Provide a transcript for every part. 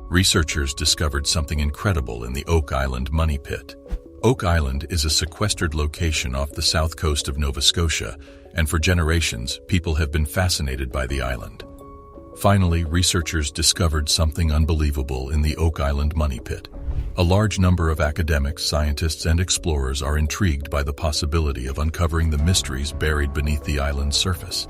researchers discovered something incredible in the Oak Island money pit. Oak Island is a sequestered location off the south coast of Nova Scotia, and for generations, people have been fascinated by the island. Finally, researchers discovered something unbelievable in the Oak Island money pit. A large number of academics, scientists, and explorers are intrigued by the possibility of uncovering the mysteries buried beneath the island's surface.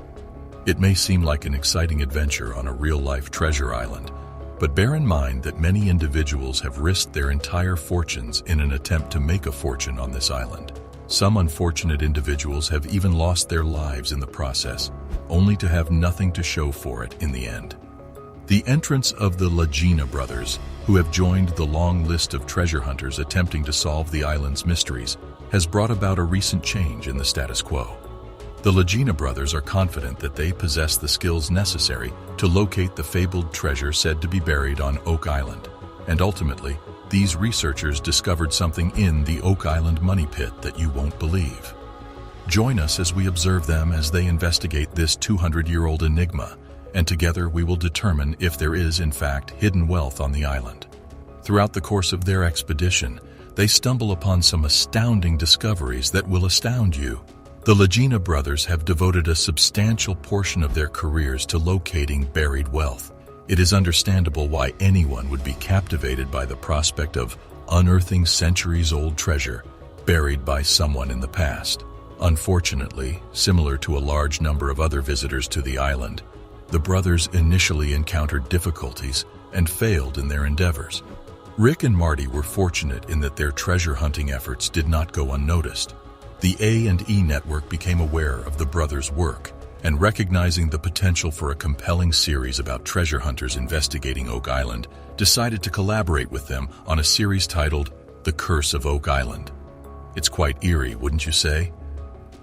It may seem like an exciting adventure on a real-life treasure island, but bear in mind that many individuals have risked their entire fortunes in an attempt to make a fortune on this island. Some unfortunate individuals have even lost their lives in the process, only to have nothing to show for it in the end. The entrance of the Lagina brothers, who have joined the long list of treasure hunters attempting to solve the island's mysteries, has brought about a recent change in the status quo. The Lagina brothers are confident that they possess the skills necessary to locate the fabled treasure said to be buried on Oak Island, and ultimately, these researchers discovered something in the Oak Island money pit that you won't believe. Join us as we observe them as they investigate this 200-year-old enigma, and together we will determine if there is, in fact, hidden wealth on the island. Throughout the course of their expedition, they stumble upon some astounding discoveries that will astound you. The Lagina brothers have devoted a substantial portion of their careers to locating buried wealth. It is understandable why anyone would be captivated by the prospect of unearthing centuries-old treasure buried by someone in the past. Unfortunately, similar to a large number of other visitors to the island, the brothers initially encountered difficulties and failed in their endeavors. Rick and Marty were fortunate in that their treasure hunting efforts did not go unnoticed. The A&E network became aware of the brothers' work, and recognizing the potential for a compelling series about treasure hunters investigating Oak Island, decided to collaborate with them on a series titled The Curse of Oak Island. It's quite eerie, wouldn't you say?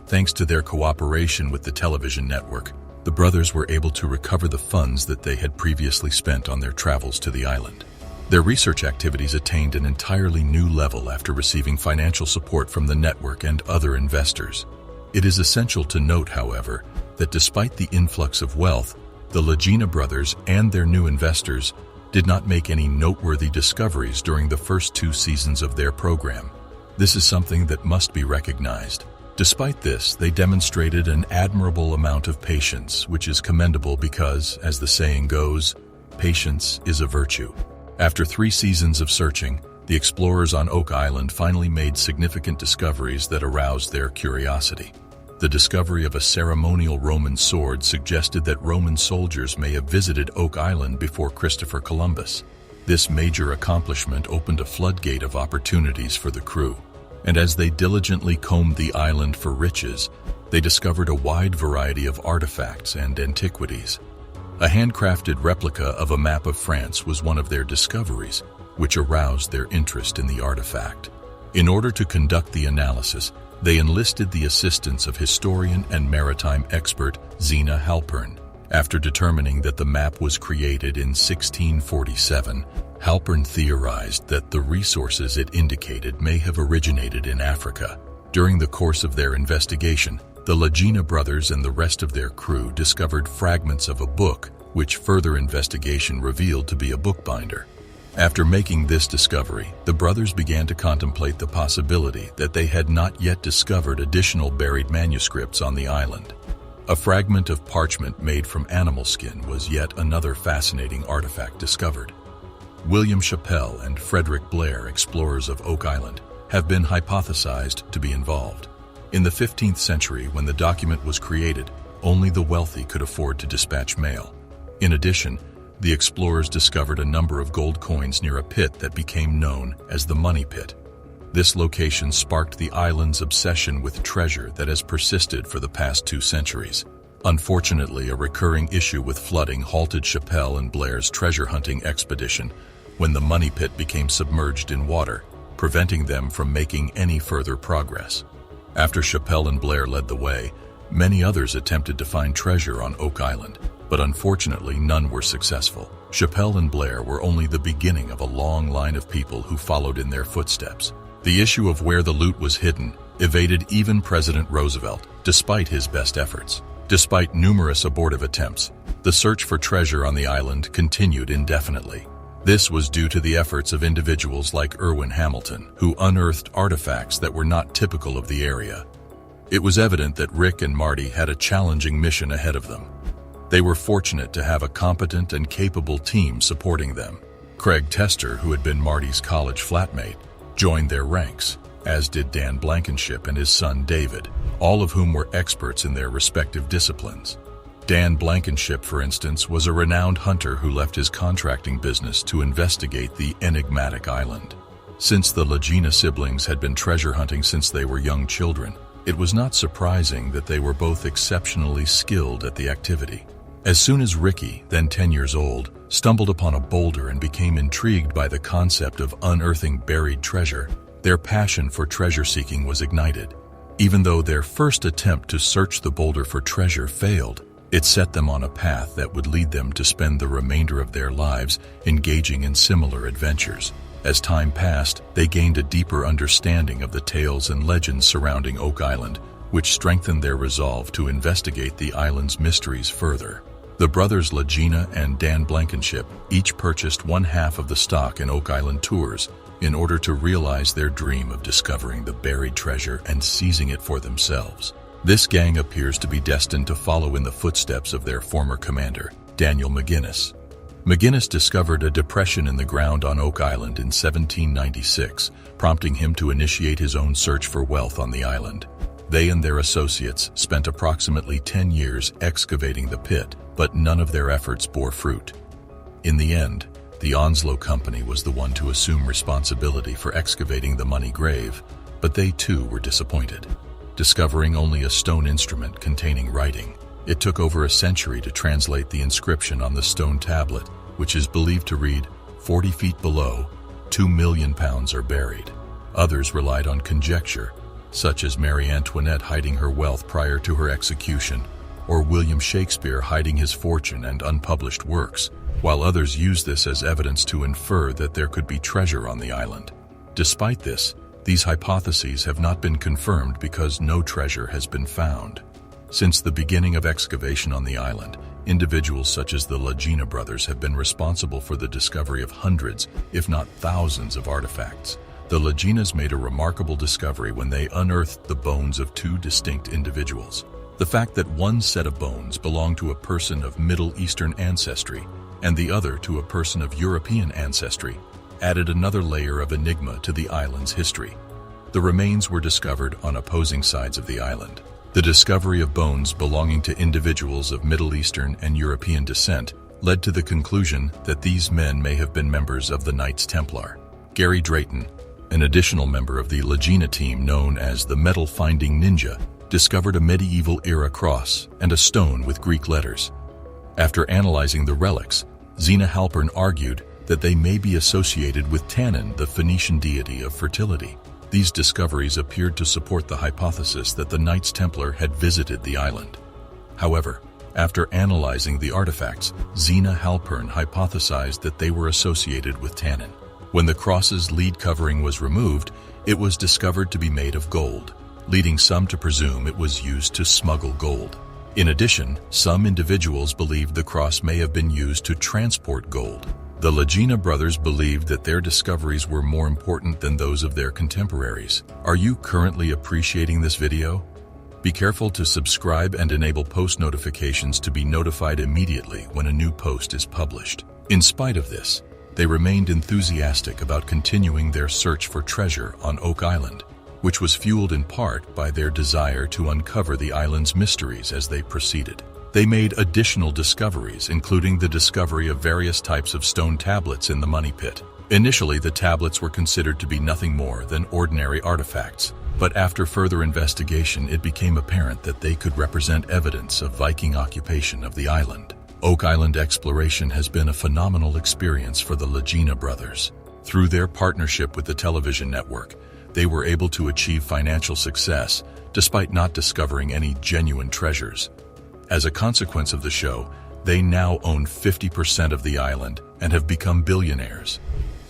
Thanks to their cooperation with the television network, the brothers were able to recover the funds that they had previously spent on their travels to the island. Their research activities attained an entirely new level after receiving financial support from the network and other investors. It is essential to note, however, that despite the influx of wealth, the Lagina brothers and their new investors did not make any noteworthy discoveries during the first 2 seasons of their program. This is something that must be recognized. Despite this, they demonstrated an admirable amount of patience, which is commendable because, as the saying goes, patience is a virtue. After 3 seasons of searching, the explorers on Oak Island finally made significant discoveries that aroused their curiosity. The discovery of a ceremonial Roman sword suggested that Roman soldiers may have visited Oak Island before Christopher Columbus. This major accomplishment opened a floodgate of opportunities for the crew, and as they diligently combed the island for riches, they discovered a wide variety of artifacts and antiquities. A handcrafted replica of a map of France was one of their discoveries, which aroused their interest in the artifact. In order to conduct the analysis, they enlisted the assistance of historian and maritime expert Zena Halpern. After determining that the map was created in 1647, Halpern theorized that the resources it indicated may have originated in Africa. During the course of their investigation, the Lagina brothers and the rest of their crew discovered fragments of a book, which further investigation revealed to be a bookbinder. After making this discovery, the brothers began to contemplate the possibility that they had not yet discovered additional buried manuscripts on the island. A fragment of parchment made from animal skin was yet another fascinating artifact discovered. William Chappell and Frederick Blair, explorers of Oak Island, have been hypothesized to be involved. In the 15th century, when the document was created, only the wealthy could afford to dispatch mail. In addition, the explorers discovered a number of gold coins near a pit that became known as the Money Pit. This location sparked the island's obsession with treasure that has persisted for the past 2 centuries. Unfortunately, a recurring issue with flooding halted Chappell and Blair's treasure hunting expedition when the Money Pit became submerged in water, preventing them from making any further progress. After Chappell and Blair led the way, many others attempted to find treasure on Oak Island, but unfortunately none were successful. Chappell and Blair were only the beginning of a long line of people who followed in their footsteps. The issue of where the loot was hidden evaded even President Roosevelt, despite his best efforts. Despite numerous abortive attempts, the search for treasure on the island continued indefinitely. This was due to the efforts of individuals like Irwin Hamilton, who unearthed artifacts that were not typical of the area. It was evident that Rick and Marty had a challenging mission ahead of them. They were fortunate to have a competent and capable team supporting them. Craig Tester, who had been Marty's college flatmate, joined their ranks, as did Dan Blankenship and his son David, all of whom were experts in their respective disciplines. Dan Blankenship, for instance, was a renowned hunter who left his contracting business to investigate the enigmatic island. Since the Lagina siblings had been treasure hunting since they were young children, it was not surprising that they were both exceptionally skilled at the activity. As soon as Ricky, then 10 years old, stumbled upon a boulder and became intrigued by the concept of unearthing buried treasure, their passion for treasure seeking was ignited. Even though their first attempt to search the boulder for treasure failed, it set them on a path that would lead them to spend the remainder of their lives engaging in similar adventures. As time passed, they gained a deeper understanding of the tales and legends surrounding Oak Island, which strengthened their resolve to investigate the island's mysteries further. The brothers Lagina and Dan Blankenship each purchased one half of the stock in Oak Island Tours in order to realize their dream of discovering the buried treasure and seizing it for themselves. This gang appears to be destined to follow in the footsteps of their former commander, Daniel McGinnis. McGinnis discovered a depression in the ground on Oak Island in 1796, prompting him to initiate his own search for wealth on the island. They and their associates spent approximately 10 years excavating the pit, but none of their efforts bore fruit. In the end, the Onslow Company was the one to assume responsibility for excavating the money grave, but they too were disappointed. Discovering only a stone instrument containing writing, it took over a century to translate the inscription on the stone tablet, which is believed to read, 40 feet below, 2 million pounds are buried. Others relied on conjecture, such as Marie Antoinette hiding her wealth prior to her execution, or William Shakespeare hiding his fortune and unpublished works, while others used this as evidence to infer that there could be treasure on the island. Despite this, these hypotheses have not been confirmed because no treasure has been found. Since the beginning of excavation on the island, individuals such as the Lagina brothers have been responsible for the discovery of hundreds, if not thousands, of artifacts. The Laginas made a remarkable discovery when they unearthed the bones of two distinct individuals. The fact that one set of bones belonged to a person of Middle Eastern ancestry and the other to a person of European ancestry added another layer of enigma to the island's history. The remains were discovered on opposing sides of the island. The discovery of bones belonging to individuals of Middle Eastern and European descent led to the conclusion that these men may have been members of the Knights Templar. Gary Drayton, an additional member of the Lagina team known as the Metal Finding Ninja, discovered a medieval-era cross and a stone with Greek letters. After analyzing the relics, Zena Halpern argued that they may be associated with Tannin, the Phoenician deity of fertility. These discoveries appeared to support the hypothesis that the Knights Templar had visited the island. However, after analyzing the artifacts, Zena Halpern hypothesized that they were associated with Tannin. When the cross's lead covering was removed, it was discovered to be made of gold, leading some to presume it was used to smuggle gold. In addition, some individuals believed the cross may have been used to transport gold. The Lagina brothers believed that their discoveries were more important than those of their contemporaries. Are you currently appreciating this video? Be careful to subscribe and enable post notifications to be notified immediately when a new post is published. In spite of this, they remained enthusiastic about continuing their search for treasure on Oak Island, which was fueled in part by their desire to uncover the island's mysteries as they proceeded. They made additional discoveries, including the discovery of various types of stone tablets in the money pit. Initially, the tablets were considered to be nothing more than ordinary artifacts, but after further investigation, it became apparent that they could represent evidence of Viking occupation of the island. Oak Island exploration has been a phenomenal experience for the Lagina brothers. Through their partnership with the television network, they were able to achieve financial success despite not discovering any genuine treasures. As a consequence of the show, they now own 50% of the island and have become billionaires.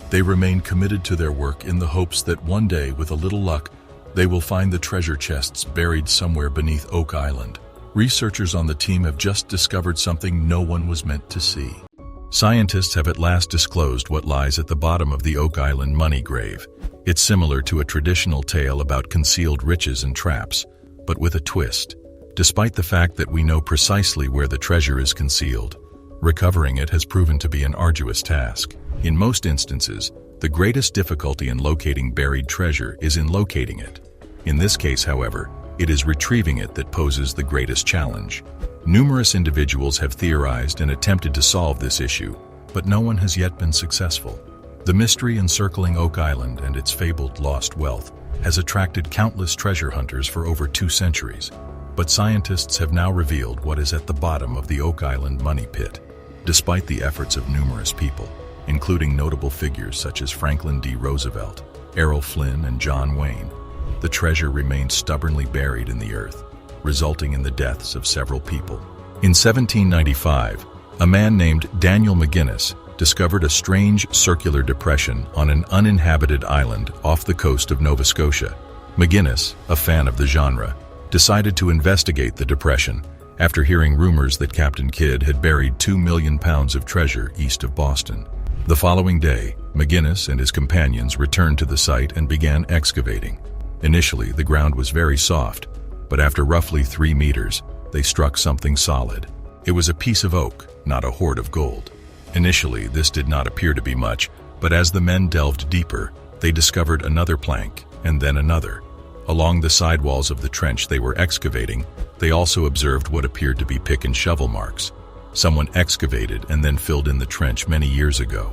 They remain committed to their work in the hopes that one day, with a little luck, they will find the treasure chests buried somewhere beneath Oak Island. Researchers on the team have just discovered something no one was meant to see. Scientists have at last disclosed what lies at the bottom of the Oak Island money grave. It's similar to a traditional tale about concealed riches and traps, but with a twist. Despite the fact that we know precisely where the treasure is concealed, recovering it has proven to be an arduous task. In most instances, the greatest difficulty in locating buried treasure is in locating it. In this case, however, it is retrieving it that poses the greatest challenge. Numerous individuals have theorized and attempted to solve this issue, but no one has yet been successful. The mystery encircling Oak Island and its fabled lost wealth has attracted countless treasure hunters for over 2 centuries, but scientists have now revealed what is at the bottom of the Oak Island money pit. Despite the efforts of numerous people, including notable figures such as Franklin D. Roosevelt, Errol Flynn, and John Wayne, the treasure remains stubbornly buried in the earth, resulting in the deaths of several people. In 1795, a man named Daniel McGinnis discovered a strange circular depression on an uninhabited island off the coast of Nova Scotia. McGinnis, a fan of the genre, decided to investigate the depression after hearing rumors that Captain Kidd had buried 2 million pounds of treasure east of Boston. The following day, McGinnis and his companions returned to the site and began excavating. Initially, the ground was very soft, but after roughly 3 meters, they struck something solid. It was a piece of oak, not a hoard of gold. Initially, this did not appear to be much, but as the men delved deeper, they discovered another plank, and then another. Along the sidewalls of the trench they were excavating, they also observed what appeared to be pick and shovel marks. Someone excavated and then filled in the trench many years ago.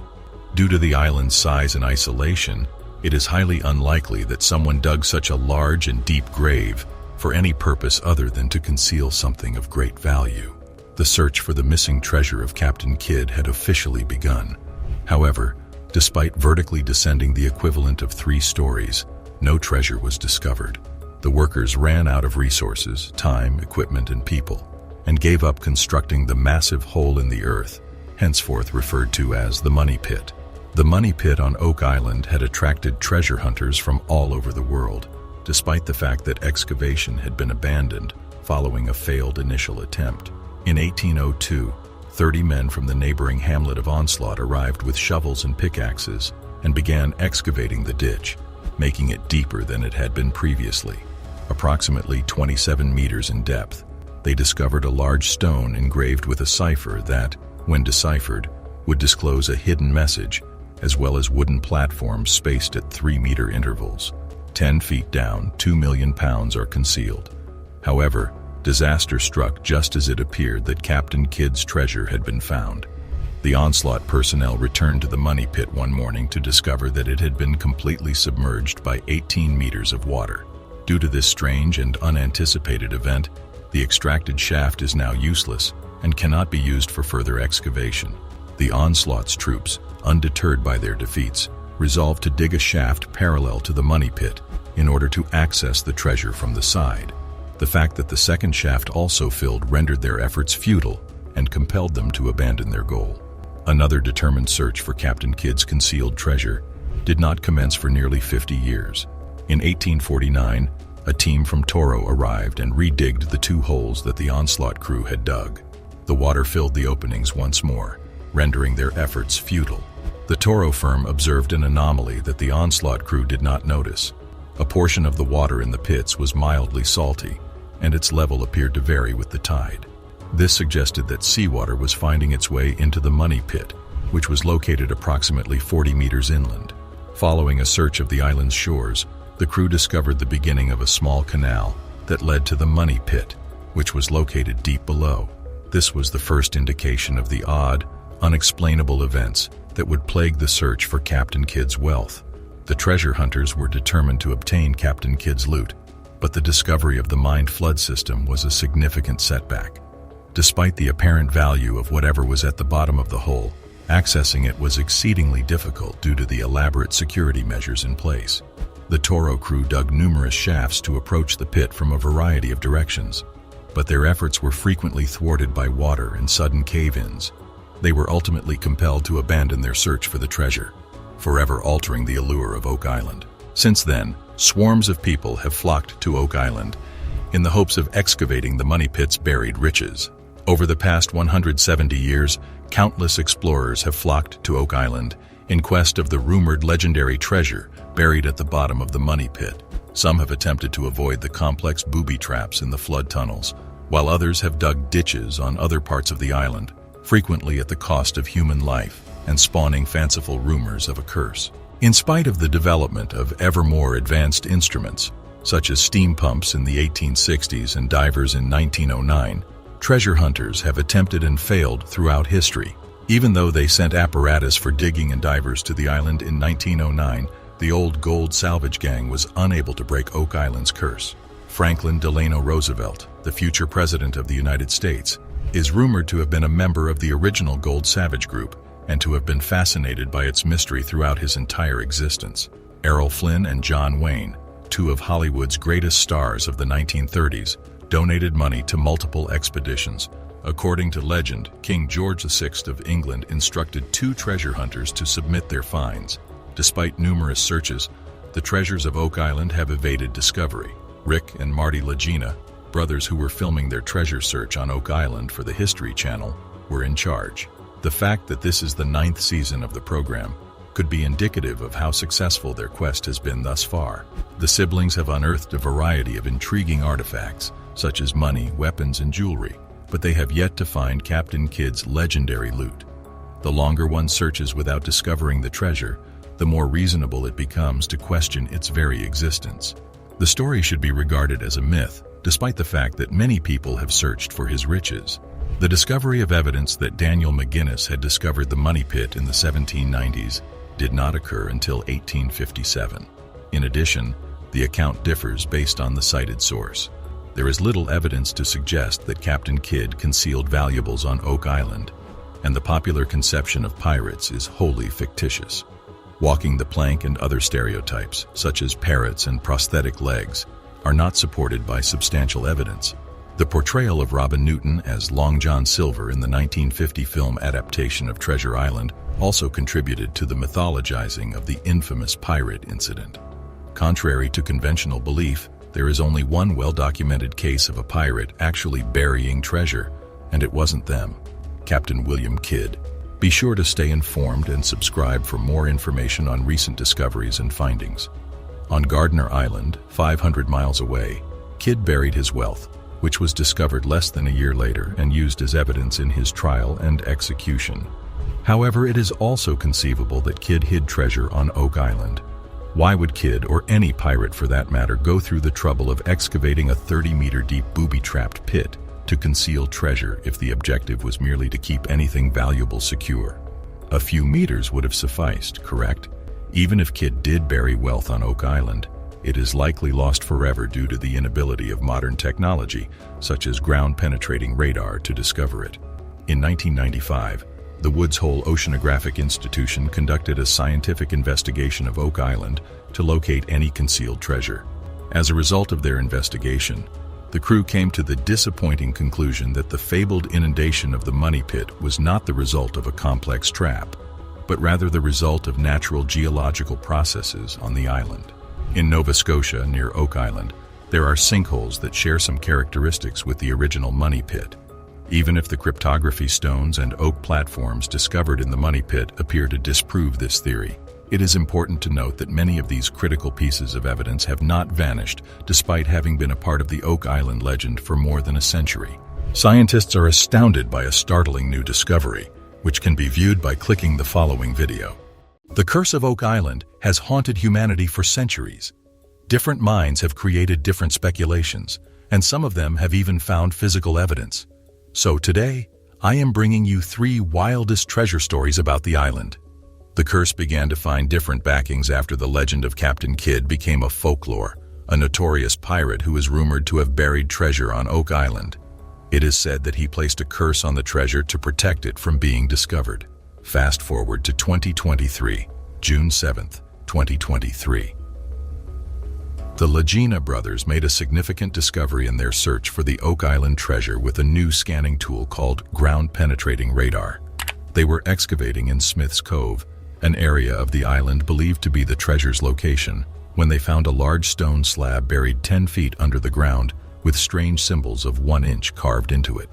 Due to the island's size and isolation, it is highly unlikely that someone dug such a large and deep grave for any purpose other than to conceal something of great value. The search for the missing treasure of Captain Kidd had officially begun. However, despite vertically descending the equivalent of 3 stories, no treasure was discovered. The workers ran out of resources, time, equipment, and people, and gave up constructing the massive hole in the earth, henceforth referred to as the Money Pit. The Money Pit on Oak Island had attracted treasure hunters from all over the world, despite the fact that excavation had been abandoned following a failed initial attempt. In 1802, 30 men from the neighboring hamlet of Onslaught arrived with shovels and pickaxes and began excavating the ditch, making it deeper than it had been previously. Approximately 27 meters in depth, they discovered a large stone engraved with a cipher that, when deciphered, would disclose a hidden message, as well as wooden platforms spaced at 3-meter intervals. 10 feet down, 2 million pounds are concealed. However, disaster struck just as it appeared that Captain Kidd's treasure had been found. The Onslaught personnel returned to the money pit one morning to discover that it had been completely submerged by 18 meters of water. Due to this strange and unanticipated event, the extracted shaft is now useless and cannot be used for further excavation. The Onslaught's troops, undeterred by their defeats, resolved to dig a shaft parallel to the money pit in order to access the treasure from the side. The fact that the second shaft also filled rendered their efforts futile and compelled them to abandon their goal. Another determined search for Captain Kidd's concealed treasure did not commence for nearly 50 years. In 1849, a team from Toro arrived and redigged the 2 holes that the Onslaught crew had dug. The water filled the openings once more, rendering their efforts futile. The Toro firm observed an anomaly that the Onslaught crew did not notice. A portion of the water in the pits was mildly salty, and its level appeared to vary with the tide. This suggested that seawater was finding its way into the money pit, which was located approximately 40 meters inland. Following a search of the island's shores, the crew discovered the beginning of a small canal that led to the money pit, which was located deep below. This was the first indication of the odd, unexplainable events that would plague the search for Captain Kidd's wealth. The treasure hunters were determined to obtain Captain Kidd's loot, but the discovery of the mined flood system was a significant setback. Despite the apparent value of whatever was at the bottom of the hole, accessing it was exceedingly difficult due to the elaborate security measures in place. The Toro crew dug numerous shafts to approach the pit from a variety of directions, but their efforts were frequently thwarted by water and sudden cave-ins. They were ultimately compelled to abandon their search for the treasure, forever altering the allure of Oak Island. Since then, swarms of people have flocked to Oak Island in the hopes of excavating the money pit's buried riches. Over the past 170 years, countless explorers have flocked to Oak Island in quest of the rumored legendary treasure buried at the bottom of the money pit. Some have attempted to avoid the complex booby traps in the flood tunnels, while others have dug ditches on other parts of the island, frequently at the cost of human life and spawning fanciful rumors of a curse. In spite of the development of ever more advanced instruments, such as steam pumps in the 1860s and divers in 1909, treasure hunters have attempted and failed throughout history. Even though they sent apparatus for digging and divers to the island in 1909, the old gold salvage gang was unable to break Oak Island's curse. Franklin Delano Roosevelt, the future president of the United States, is rumored to have been a member of the original Gold Savage group and to have been fascinated by its mystery throughout his entire existence. Errol Flynn and John Wayne, two of Hollywood's greatest stars of the 1930s, donated money to multiple expeditions. According to legend, King George VI of England instructed 2 treasure hunters to submit their finds. Despite numerous searches, the treasures of Oak Island have evaded discovery. Rick and Marty Lagina, brothers who were filming their treasure search on Oak Island for the History Channel, were in charge. The fact that this is the 9th season of the program could be indicative of how successful their quest has been thus far. The siblings have unearthed a variety of intriguing artifacts, such as money, weapons, and jewelry, but they have yet to find Captain Kidd's legendary loot. The longer one searches without discovering the treasure, the more reasonable it becomes to question its very existence. The story should be regarded as a myth, despite the fact that many people have searched for his riches. The discovery of evidence that Daniel McGinnis had discovered the money pit in the 1790s did not occur until 1857. In addition, the account differs based on the cited source. There is little evidence to suggest that Captain Kidd concealed valuables on Oak Island, and the popular conception of pirates is wholly fictitious. Walking the plank and other stereotypes, such as parrots and prosthetic legs, are not supported by substantial evidence. The portrayal of Robin Newton as Long John Silver in the 1950 film adaptation of Treasure Island also contributed to the mythologizing of the infamous pirate incident. Contrary to conventional belief, there is only one well-documented case of a pirate actually burying treasure, and it wasn't them. Captain William Kidd. Be sure to stay informed and subscribe for more information on recent discoveries and findings. On Gardner Island, 500 miles away, Kidd buried his wealth, which was discovered less than a year later and used as evidence in his trial and execution. However, it is also conceivable that Kidd hid treasure on Oak Island. Why would Kidd, or any pirate for that matter, go through the trouble of excavating a 30-meter-deep booby-trapped pit to conceal treasure if the objective was merely to keep anything valuable secure? A few meters would have sufficed, correct? Even if Kidd did bury wealth on Oak Island, it is likely lost forever due to the inability of modern technology, such as ground-penetrating radar, to discover it. In 1995, the Woods Hole Oceanographic Institution conducted a scientific investigation of Oak Island to locate any concealed treasure. As a result of their investigation, the crew came to the disappointing conclusion that the fabled inundation of the money pit was not the result of a complex trap, but rather the result of natural geological processes on the island. In Nova Scotia, near Oak Island, there are sinkholes that share some characteristics with the original money pit. Even if the cryptography stones and oak platforms discovered in the money pit appear to disprove this theory, it is important to note that many of these critical pieces of evidence have not vanished despite having been a part of the Oak Island legend for more than a century. Scientists are astounded by a startling new discovery, which can be viewed by clicking the following video. The curse of Oak Island has haunted humanity for centuries. Different minds have created different speculations, and some of them have even found physical evidence. So today, I am bringing you 3 wildest treasure stories about the island. The curse began to find different backings after the legend of Captain Kidd became a folklore, a notorious pirate who is rumored to have buried treasure on Oak Island. It is said that he placed a curse on the treasure to protect it from being discovered. Fast forward to 2023, June 7th, 2023. The Lagina brothers made a significant discovery in their search for the Oak Island treasure with a new scanning tool called ground-penetrating radar. They were excavating in Smith's Cove, an area of the island believed to be the treasure's location, when they found a large stone slab buried 10 feet under the ground with strange symbols of 1 inch carved into it.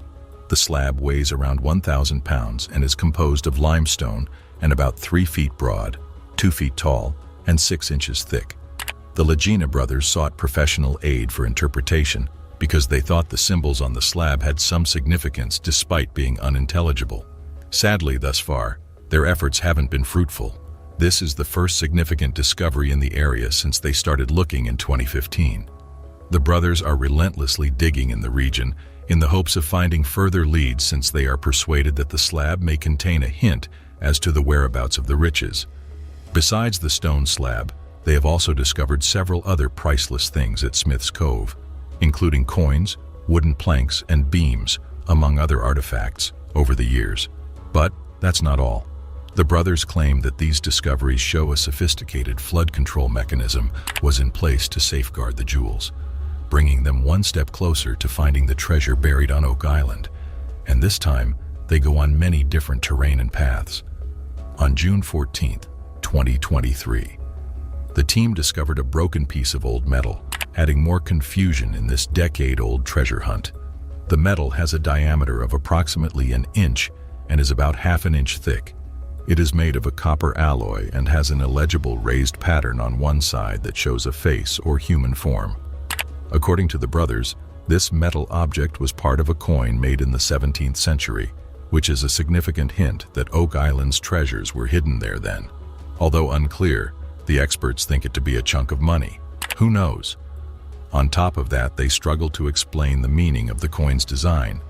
The slab weighs around 1,000 pounds and is composed of limestone and about 3 feet broad, 2 feet tall, and 6 inches thick. The Lagina brothers sought professional aid for interpretation because they thought the symbols on the slab had some significance despite being unintelligible. Sadly, thus far, their efforts haven't been fruitful. This is the first significant discovery in the area since they started looking in 2015. The brothers are relentlessly digging in the region in the hopes of finding further leads, since they are persuaded that the slab may contain a hint as to the whereabouts of the riches. Besides the stone slab, they have also discovered several other priceless things at Smith's Cove, including coins, wooden planks, and beams, among other artifacts, over the years. But that's not all. The brothers claim that these discoveries show a sophisticated flood control mechanism was in place to safeguard the jewels, bringing them one step closer to finding the treasure buried on Oak Island. And this time, they go on many different terrain and paths. On June 14, 2023, the team discovered a broken piece of old metal, adding more confusion in this decade-old treasure hunt. The metal has a diameter of approximately an inch and is about half an inch thick. It is made of a copper alloy and has an illegible raised pattern on one side that shows a face or human form. According to the brothers, this metal object was part of a coin made in the 17th century, which is a significant hint that Oak Island's treasures were hidden there then. Although unclear, the experts think it to be a chunk of money. Who knows? On top of that, they struggle to explain the meaning of the coin's design.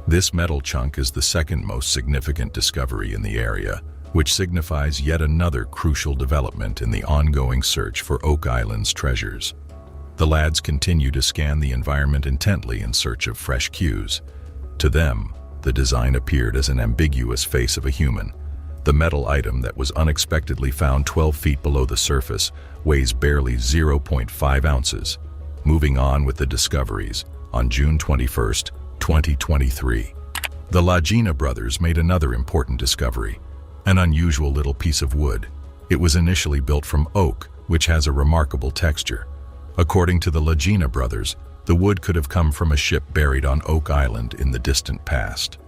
This metal chunk is the second most significant discovery in the area, which signifies yet another crucial development in the ongoing search for Oak Island's treasures. The lads continue to scan the environment intently in search of fresh cues. To them, the design appeared as an ambiguous face of a human. The metal item that was unexpectedly found 12 feet below the surface weighs barely 0.5 ounces. Moving on with the discoveries, on June 21, 2023, the Lagina brothers made another important discovery, an unusual little piece of wood. It was initially built from oak, which has a remarkable texture. According to the Lagina brothers, the wood could have come from a ship buried on Oak Island in the distant past.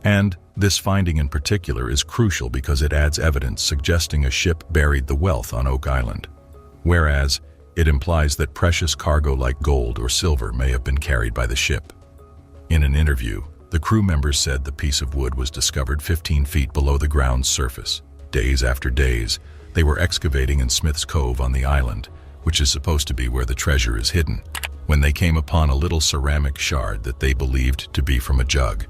And this finding in particular is crucial because it adds evidence suggesting a ship buried the wealth on Oak Island, whereas it implies that precious cargo like gold or silver may have been carried by the ship. In an interview, the crew members said the piece of wood was discovered 15 feet below the ground's surface. Days after days, they were excavating in Smith's Cove on the island, which is supposed to be where the treasure is hidden, when they came upon a little ceramic shard that they believed to be from a jug.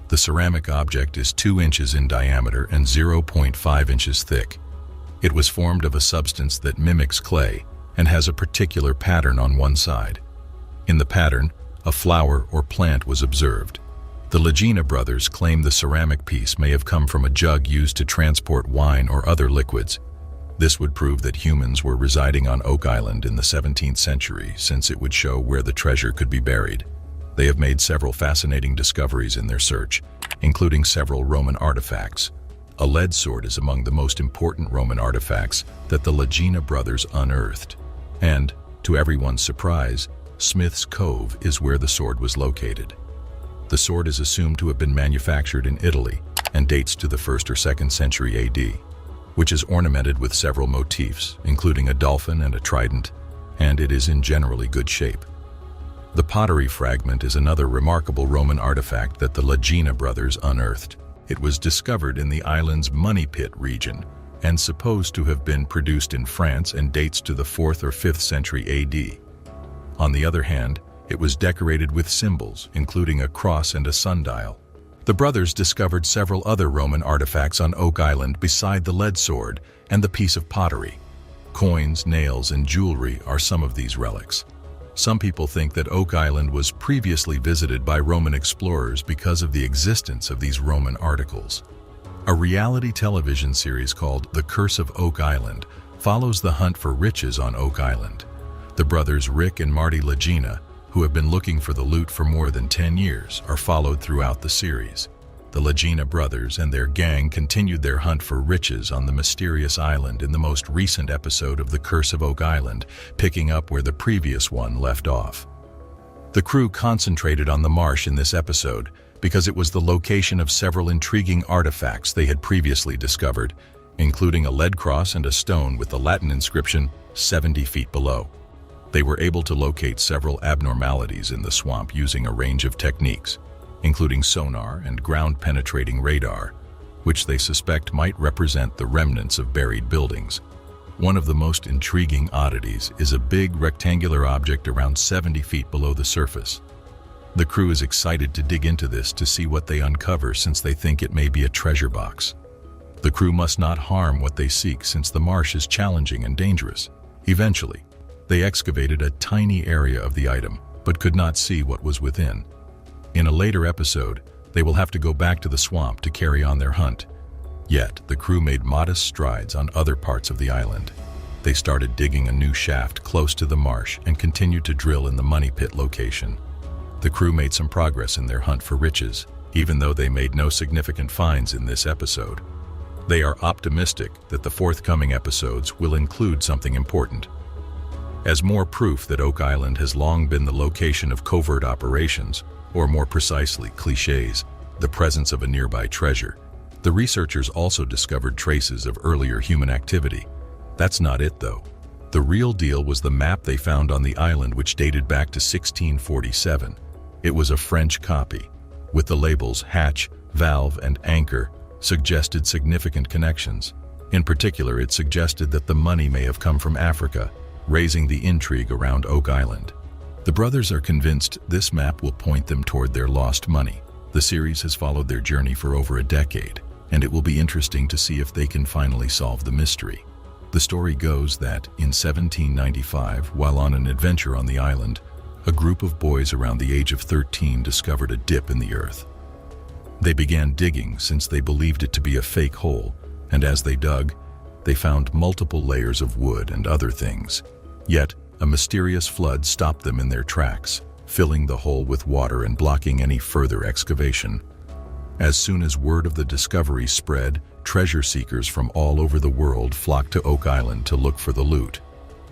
The ceramic object is 2 inches in diameter and 0.5 inches thick. It was formed of a substance that mimics clay and has a particular pattern on one side. In the pattern, a flower or plant was observed. The Lagina brothers claim the ceramic piece may have come from a jug used to transport wine or other liquids. This would prove that humans were residing on Oak Island in the 17th century, since it would show where the treasure could be buried. They have made several fascinating discoveries in their search, including several Roman artifacts. A lead sword is among the most important Roman artifacts that the Lagina brothers unearthed. And, to everyone's surprise, Smith's Cove is where the sword was located. The sword is assumed to have been manufactured in Italy and dates to the 1st or 2nd century AD, which is ornamented with several motifs, including a dolphin and a trident, and it is in generally good shape. The pottery fragment is another remarkable Roman artifact that the Lagina brothers unearthed. It was discovered in the island's Money Pit region and supposed to have been produced in France and dates to the 4th or 5th century AD. On the other hand, it was decorated with symbols, including a cross and a sundial. The brothers discovered several other Roman artifacts on Oak Island beside the lead sword and the piece of pottery. Coins, nails, and jewelry are some of these relics. Some people think that Oak Island was previously visited by Roman explorers because of the existence of these Roman articles. A reality television series called The Curse of Oak Island follows the hunt for riches on Oak Island. The brothers Rick and Marty Lagina, who have been looking for the loot for more than 10 years, are followed throughout the series. The Lagina brothers and their gang continued their hunt for riches on the mysterious island in the most recent episode of The Curse of Oak Island, picking up where the previous one left off. The crew concentrated on the marsh in this episode, because it was the location of several intriguing artifacts they had previously discovered, including a lead cross and a stone with the Latin inscription 70 feet below. They were able to locate several abnormalities in the swamp using a range of techniques, including sonar and ground-penetrating radar, which they suspect might represent the remnants of buried buildings. One of the most intriguing oddities is a big rectangular object around 70 feet below the surface. The crew is excited to dig into this to see what they uncover, since they think it may be a treasure box. The crew must not harm what they seek, since the marsh is challenging and dangerous. Eventually, they excavated a tiny area of the item, but could not see what was within. In a later episode, they will have to go back to the swamp to carry on their hunt. Yet, the crew made modest strides on other parts of the island. They started digging a new shaft close to the marsh and continued to drill in the money pit location. The crew made some progress in their hunt for riches, even though they made no significant finds in this episode. They are optimistic that the forthcoming episodes will include something important. As more proof that Oak Island has long been the location of covert operations, or more precisely, clichés, the presence of a nearby treasure, the researchers also discovered traces of earlier human activity. That's not it, though. The real deal was the map they found on the island, which dated back to 1647. It was a French copy, with the labels hatch, valve, and anchor, suggested significant connections. In particular, it suggested that the money may have come from Africa, raising the intrigue around Oak Island. The brothers are convinced this map will point them toward their lost money. The series has followed their journey for over a decade, and it will be interesting to see if they can finally solve the mystery. The story goes that, in 1795, while on an adventure on the island, a group of boys around the age of 13 discovered a dip in the earth. They began digging since they believed it to be a fake hole, and as they dug, they found multiple layers of wood and other things. Yet, a mysterious flood stopped them in their tracks, filling the hole with water and blocking any further excavation. As soon as word of the discovery spread, treasure seekers from all over the world flocked to Oak Island to look for the loot.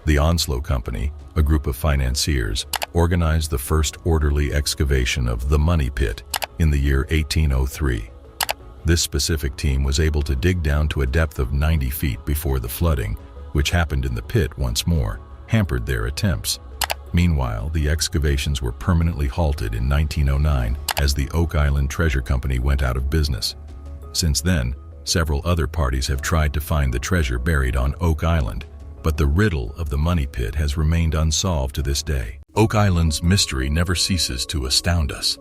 The Onslow Company, a group of financiers, organized the first orderly excavation of the Money Pit in the year 1803. This specific team was able to dig down to a depth of 90 feet before the flooding, which happened in the pit once more, hampered their attempts. Meanwhile, the excavations were permanently halted in 1909 as the Oak Island Treasure Company went out of business. Since then, several other parties have tried to find the treasure buried on Oak Island, but the riddle of the money pit has remained unsolved to this day. Oak Island's mystery never ceases to astound us.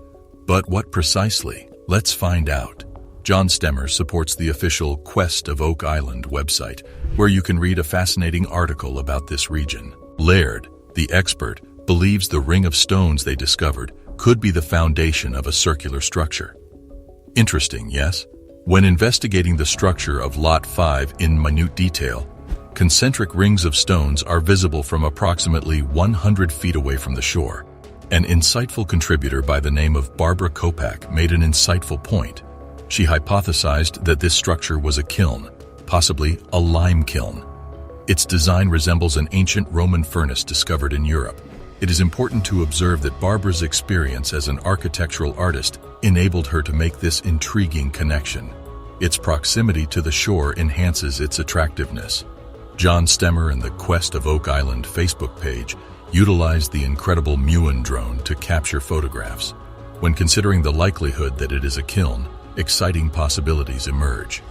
But what precisely? Let's find out. John Stemmer supports the official Quest of Oak Island website, where you can read a fascinating article about this region. Laird, the expert, believes the ring of stones they discovered could be the foundation of a circular structure. Interesting, yes? When investigating the structure of Lot 5 in minute detail, concentric rings of stones are visible from approximately 100 feet away from the shore. An insightful contributor by the name of Barbara Kopak made an insightful point. She hypothesized that this structure was a kiln, possibly a lime kiln. Its design resembles an ancient Roman furnace discovered in Europe. It is important to observe that Barbara's experience as an architectural artist enabled her to make this intriguing connection. Its proximity to the shore enhances its attractiveness. John Stemmer and the Quest of Oak Island Facebook page utilized the incredible Muon drone to capture photographs. When considering the likelihood that it is a kiln, exciting possibilities emerge.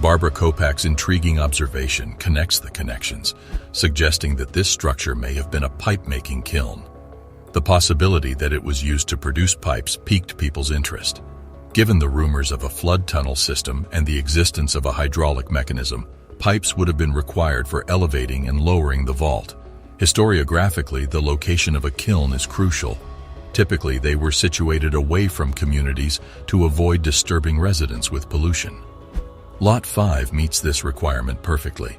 Barbara Kopak's intriguing observation connects the connections, suggesting that this structure may have been a pipe-making kiln. The possibility that it was used to produce pipes piqued people's interest. Given the rumors of a flood tunnel system and the existence of a hydraulic mechanism, pipes would have been required for elevating and lowering the vault. Historiographically, the location of a kiln is crucial. Typically, they were situated away from communities to avoid disturbing residents with pollution. Lot 5 meets this requirement perfectly.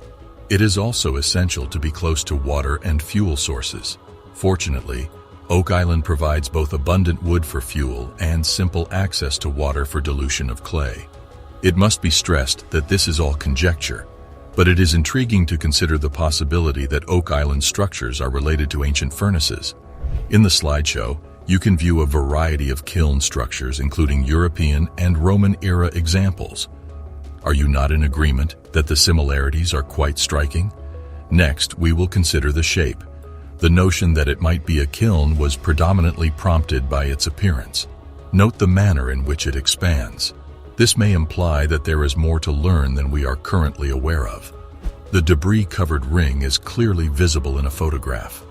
It is also essential to be close to water and fuel sources. Fortunately, Oak Island provides both abundant wood for fuel and simple access to water for dilution of clay. It must be stressed that this is all conjecture, but it is intriguing to consider the possibility that Oak Island structures are related to ancient furnaces. In the slideshow, You can view a variety of kiln structures, including European and Roman-era examples. Are you not in agreement that the similarities are quite striking? Next, we will consider the shape. The notion that it might be a kiln was predominantly prompted by its appearance. Note the manner in which it expands. This may imply that there is more to learn than we are currently aware of. The debris-covered ring is clearly visible in a photograph.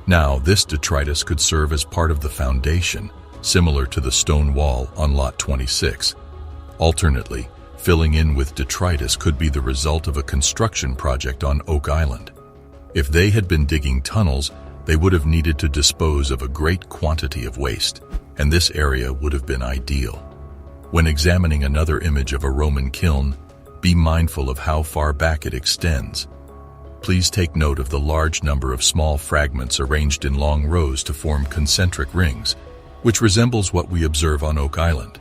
Now, this detritus could serve as part of the foundation, similar to the stone wall on Lot 26. Alternately, filling in with detritus could be the result of a construction project on Oak Island. If they had been digging tunnels, they would have needed to dispose of a great quantity of waste, and this area would have been ideal. When examining another image of a Roman kiln, be mindful of how far back it extends. Please take note of the large number of small fragments arranged in long rows to form concentric rings, which resembles what we observe on Oak Island.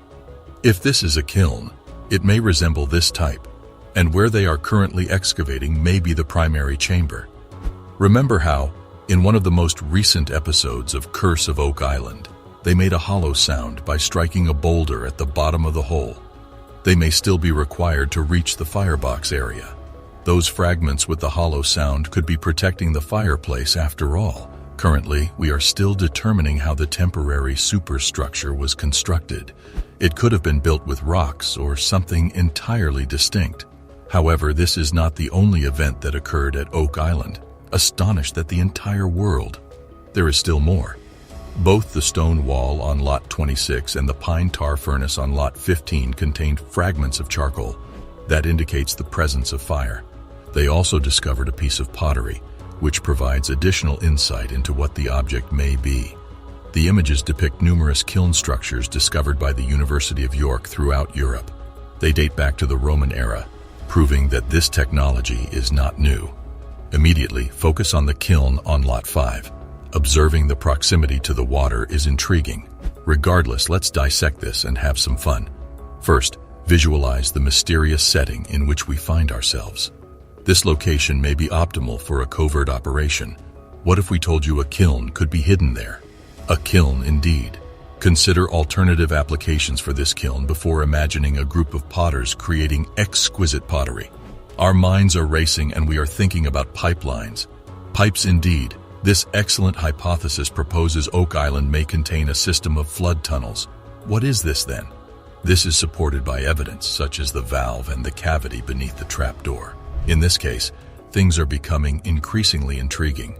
If this is a kiln, it may resemble this type, and where they are currently excavating may be the primary chamber. Remember how, in one of the most recent episodes of Curse of Oak Island, they made a hollow sound by striking a boulder at the bottom of the hole. They may still be required to reach the firebox area. Those fragments with the hollow sound could be protecting the fireplace after all. Currently, we are still determining how the temporary superstructure was constructed. It could have been built with rocks or something entirely distinct. However, this is not the only event that occurred at Oak Island. Astonished that the entire world. There is still more. Both the stone wall on Lot 26 and the pine tar furnace on Lot 15 contained fragments of charcoal. That indicates the presence of fire. They also discovered a piece of pottery, which provides additional insight into what the object may be. The images depict numerous kiln structures discovered by the University of York throughout Europe. They date back to the Roman era, proving that this technology is not new. Immediately, focus on the kiln on Lot 5. Observing the proximity to the water is intriguing. Regardless, let's dissect this and have some fun. First, visualize the mysterious setting in which we find ourselves. This location may be optimal for a covert operation. What if we told you a kiln could be hidden there? A kiln indeed. Consider alternative applications for this kiln before imagining a group of potters creating exquisite pottery. Our minds are racing and we are thinking about pipelines. Pipes indeed. This excellent hypothesis proposes Oak Island may contain a system of flood tunnels. What is this then? This is supported by evidence such as the valve and the cavity beneath the trapdoor. In this case, things are becoming increasingly intriguing.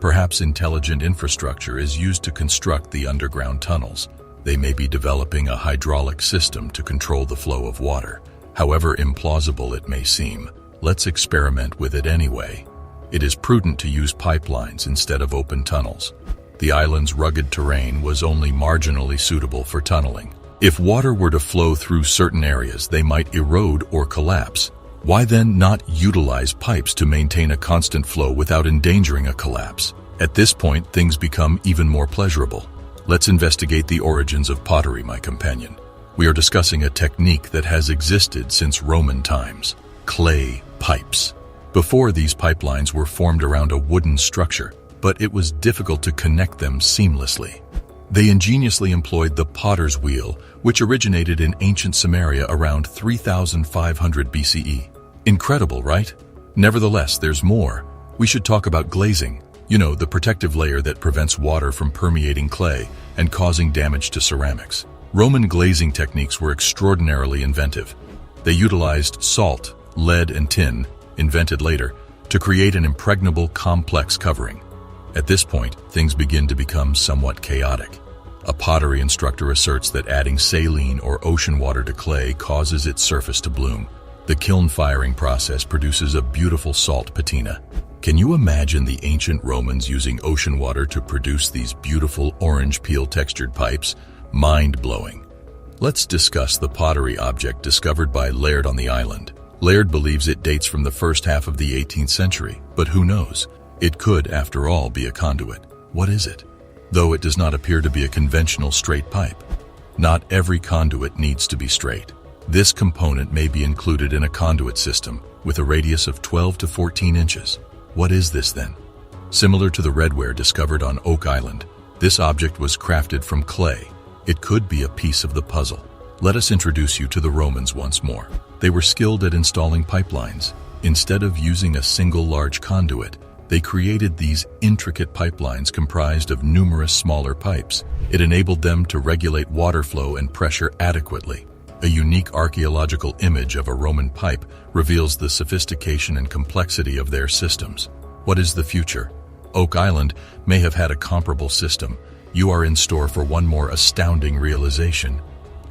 Perhaps intelligent infrastructure is used to construct the underground tunnels. They may be developing a hydraulic system to control the flow of water. However implausible it may seem, let's experiment with it anyway. It is prudent to use pipelines instead of open tunnels. The island's rugged terrain was only marginally suitable for tunneling. If water were to flow through certain areas, they might erode or collapse. Why then not utilize pipes to maintain a constant flow without endangering a collapse? At this point, things become even more pleasurable. Let's investigate the origins of pottery, my companion. We are discussing a technique that has existed since Roman times: clay pipes. Before, these pipelines were formed around a wooden structure, but it was difficult to connect them seamlessly. They ingeniously employed the potter's wheel, which originated in ancient Samaria around 3500 BCE. Incredible, right? Nevertheless, there's more. We should talk about glazing. You know, the protective layer that prevents water from permeating clay and causing damage to ceramics. Roman glazing techniques were extraordinarily inventive. They utilized salt, lead, and tin, invented later, to create an impregnable, complex covering. At this point, things begin to become somewhat chaotic. A pottery instructor asserts that adding saline or ocean water to clay causes its surface to bloom. The kiln firing process produces a beautiful salt patina. Can you imagine the ancient Romans using ocean water to produce these beautiful orange peel textured pipes? Mind-blowing. Let's discuss the pottery object discovered by Laird on the island. Laird believes it dates from the first half of the 18th century, but who knows? It could, after all, be a conduit. What is it? Though it does not appear to be a conventional straight pipe. Not every conduit needs to be straight. This component may be included in a conduit system with a radius of 12 to 14 inches. What is this then? Similar to the redware discovered on Oak Island, This object was crafted from clay. It could be a piece of the puzzle. Let us introduce you to the Romans once more. They were skilled at installing pipelines. Instead of using a single large conduit, they created these intricate pipelines comprised of numerous smaller pipes. It enabled them to regulate water flow and pressure adequately. A unique archaeological image of a Roman pipe reveals the sophistication and complexity of their systems. What is the future? Oak Island may have had a comparable system. You are in store for one more astounding realization.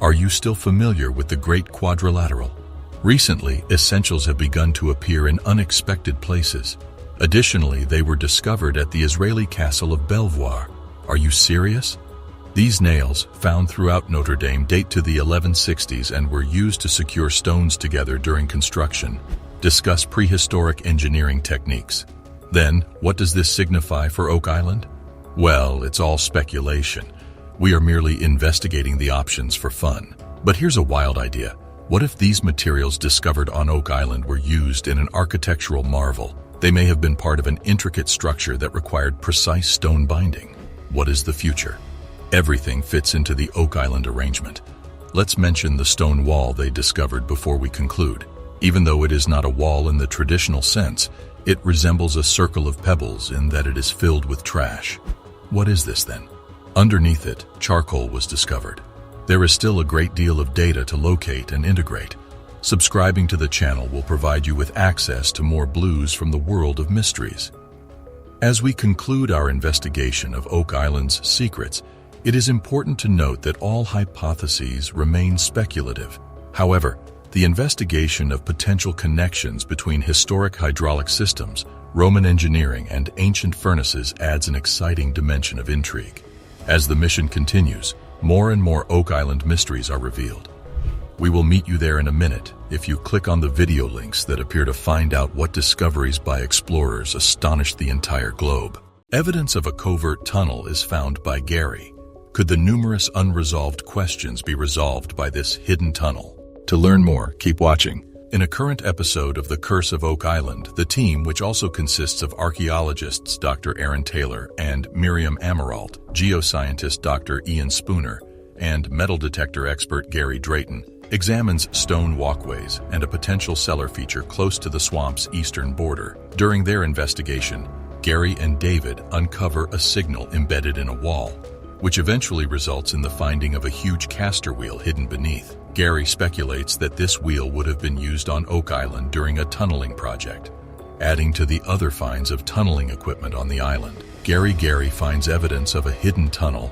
Are you still familiar with the Great Quadrilateral? Recently, essentials have begun to appear in unexpected places. Additionally, they were discovered at the Israeli castle of Belvoir. Are you serious? These nails, found throughout Notre Dame, date to the 1160s and were used to secure stones together during construction. Discuss prehistoric engineering techniques. Then, what does this signify for Oak Island? Well, it's all speculation. We are merely investigating the options for fun. But here's a wild idea. What if these materials discovered on Oak Island were used in an architectural marvel? They may have been part of an intricate structure that required precise stone binding. What is the future? Everything fits into the Oak Island arrangement. Let's mention the stone wall they discovered before we conclude. Even though it is not a wall in the traditional sense, it resembles a circle of pebbles in that it is filled with trash. What is this then? Underneath it, charcoal was discovered. There is still a great deal of data to locate and integrate. Subscribing to the channel will provide you with access to more blues from the world of mysteries. As we conclude our investigation of Oak Island's secrets, it is important to note that all hypotheses remain speculative. However, the investigation of potential connections between historic hydraulic systems, Roman engineering, and ancient furnaces adds an exciting dimension of intrigue. As the mission continues, more and more Oak Island mysteries are revealed. We will meet you there in a minute if you click on the video links that appear to find out what discoveries by explorers astonished the entire globe. Evidence of a covert tunnel is found by Gary. Could the numerous unresolved questions be resolved by this hidden tunnel? To learn more, keep watching. In a current episode of The Curse of Oak Island, the team, which also consists of archaeologists Dr. Aaron Taylor and Miriam Amirault, geoscientist Dr. Ian Spooner, and metal detector expert Gary Drayton, examines stone walkways and a potential cellar feature close to the swamp's eastern border. During their investigation, Gary and David uncover a signal embedded in a wall, which eventually results in the finding of a huge caster wheel hidden beneath. Gary speculates that this wheel would have been used on Oak Island during a tunneling project, adding to the other finds of tunneling equipment on the island. Gary finds evidence of a hidden tunnel,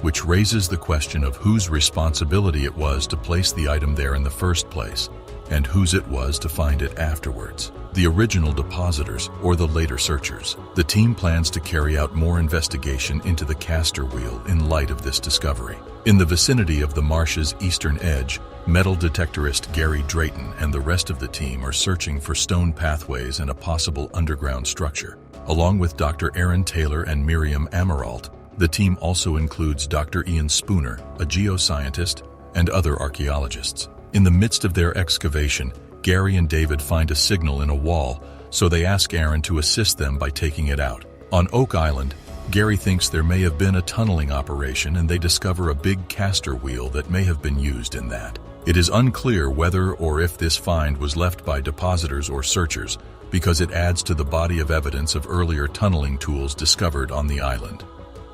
which raises the question of whose responsibility it was to place the item there in the first place, and whose it was to find it afterwards, the original depositors or the later searchers. The team plans to carry out more investigation into the caster wheel in light of this discovery. In the vicinity of the marsh's eastern edge, metal detectorist Gary Drayton and the rest of the team are searching for stone pathways and a possible underground structure. Along with Dr. Aaron Taylor and Miriam Amirault, the team also includes Dr. Ian Spooner, a geoscientist, and other archaeologists. In the midst of their excavation, Gary and David find a signal in a wall, so they ask Aaron to assist them by taking it out. On Oak Island, Gary thinks there may have been a tunneling operation and they discover a big caster wheel that may have been used in that. It is unclear whether or if this find was left by depositors or searchers, because it adds to the body of evidence of earlier tunneling tools discovered on the island.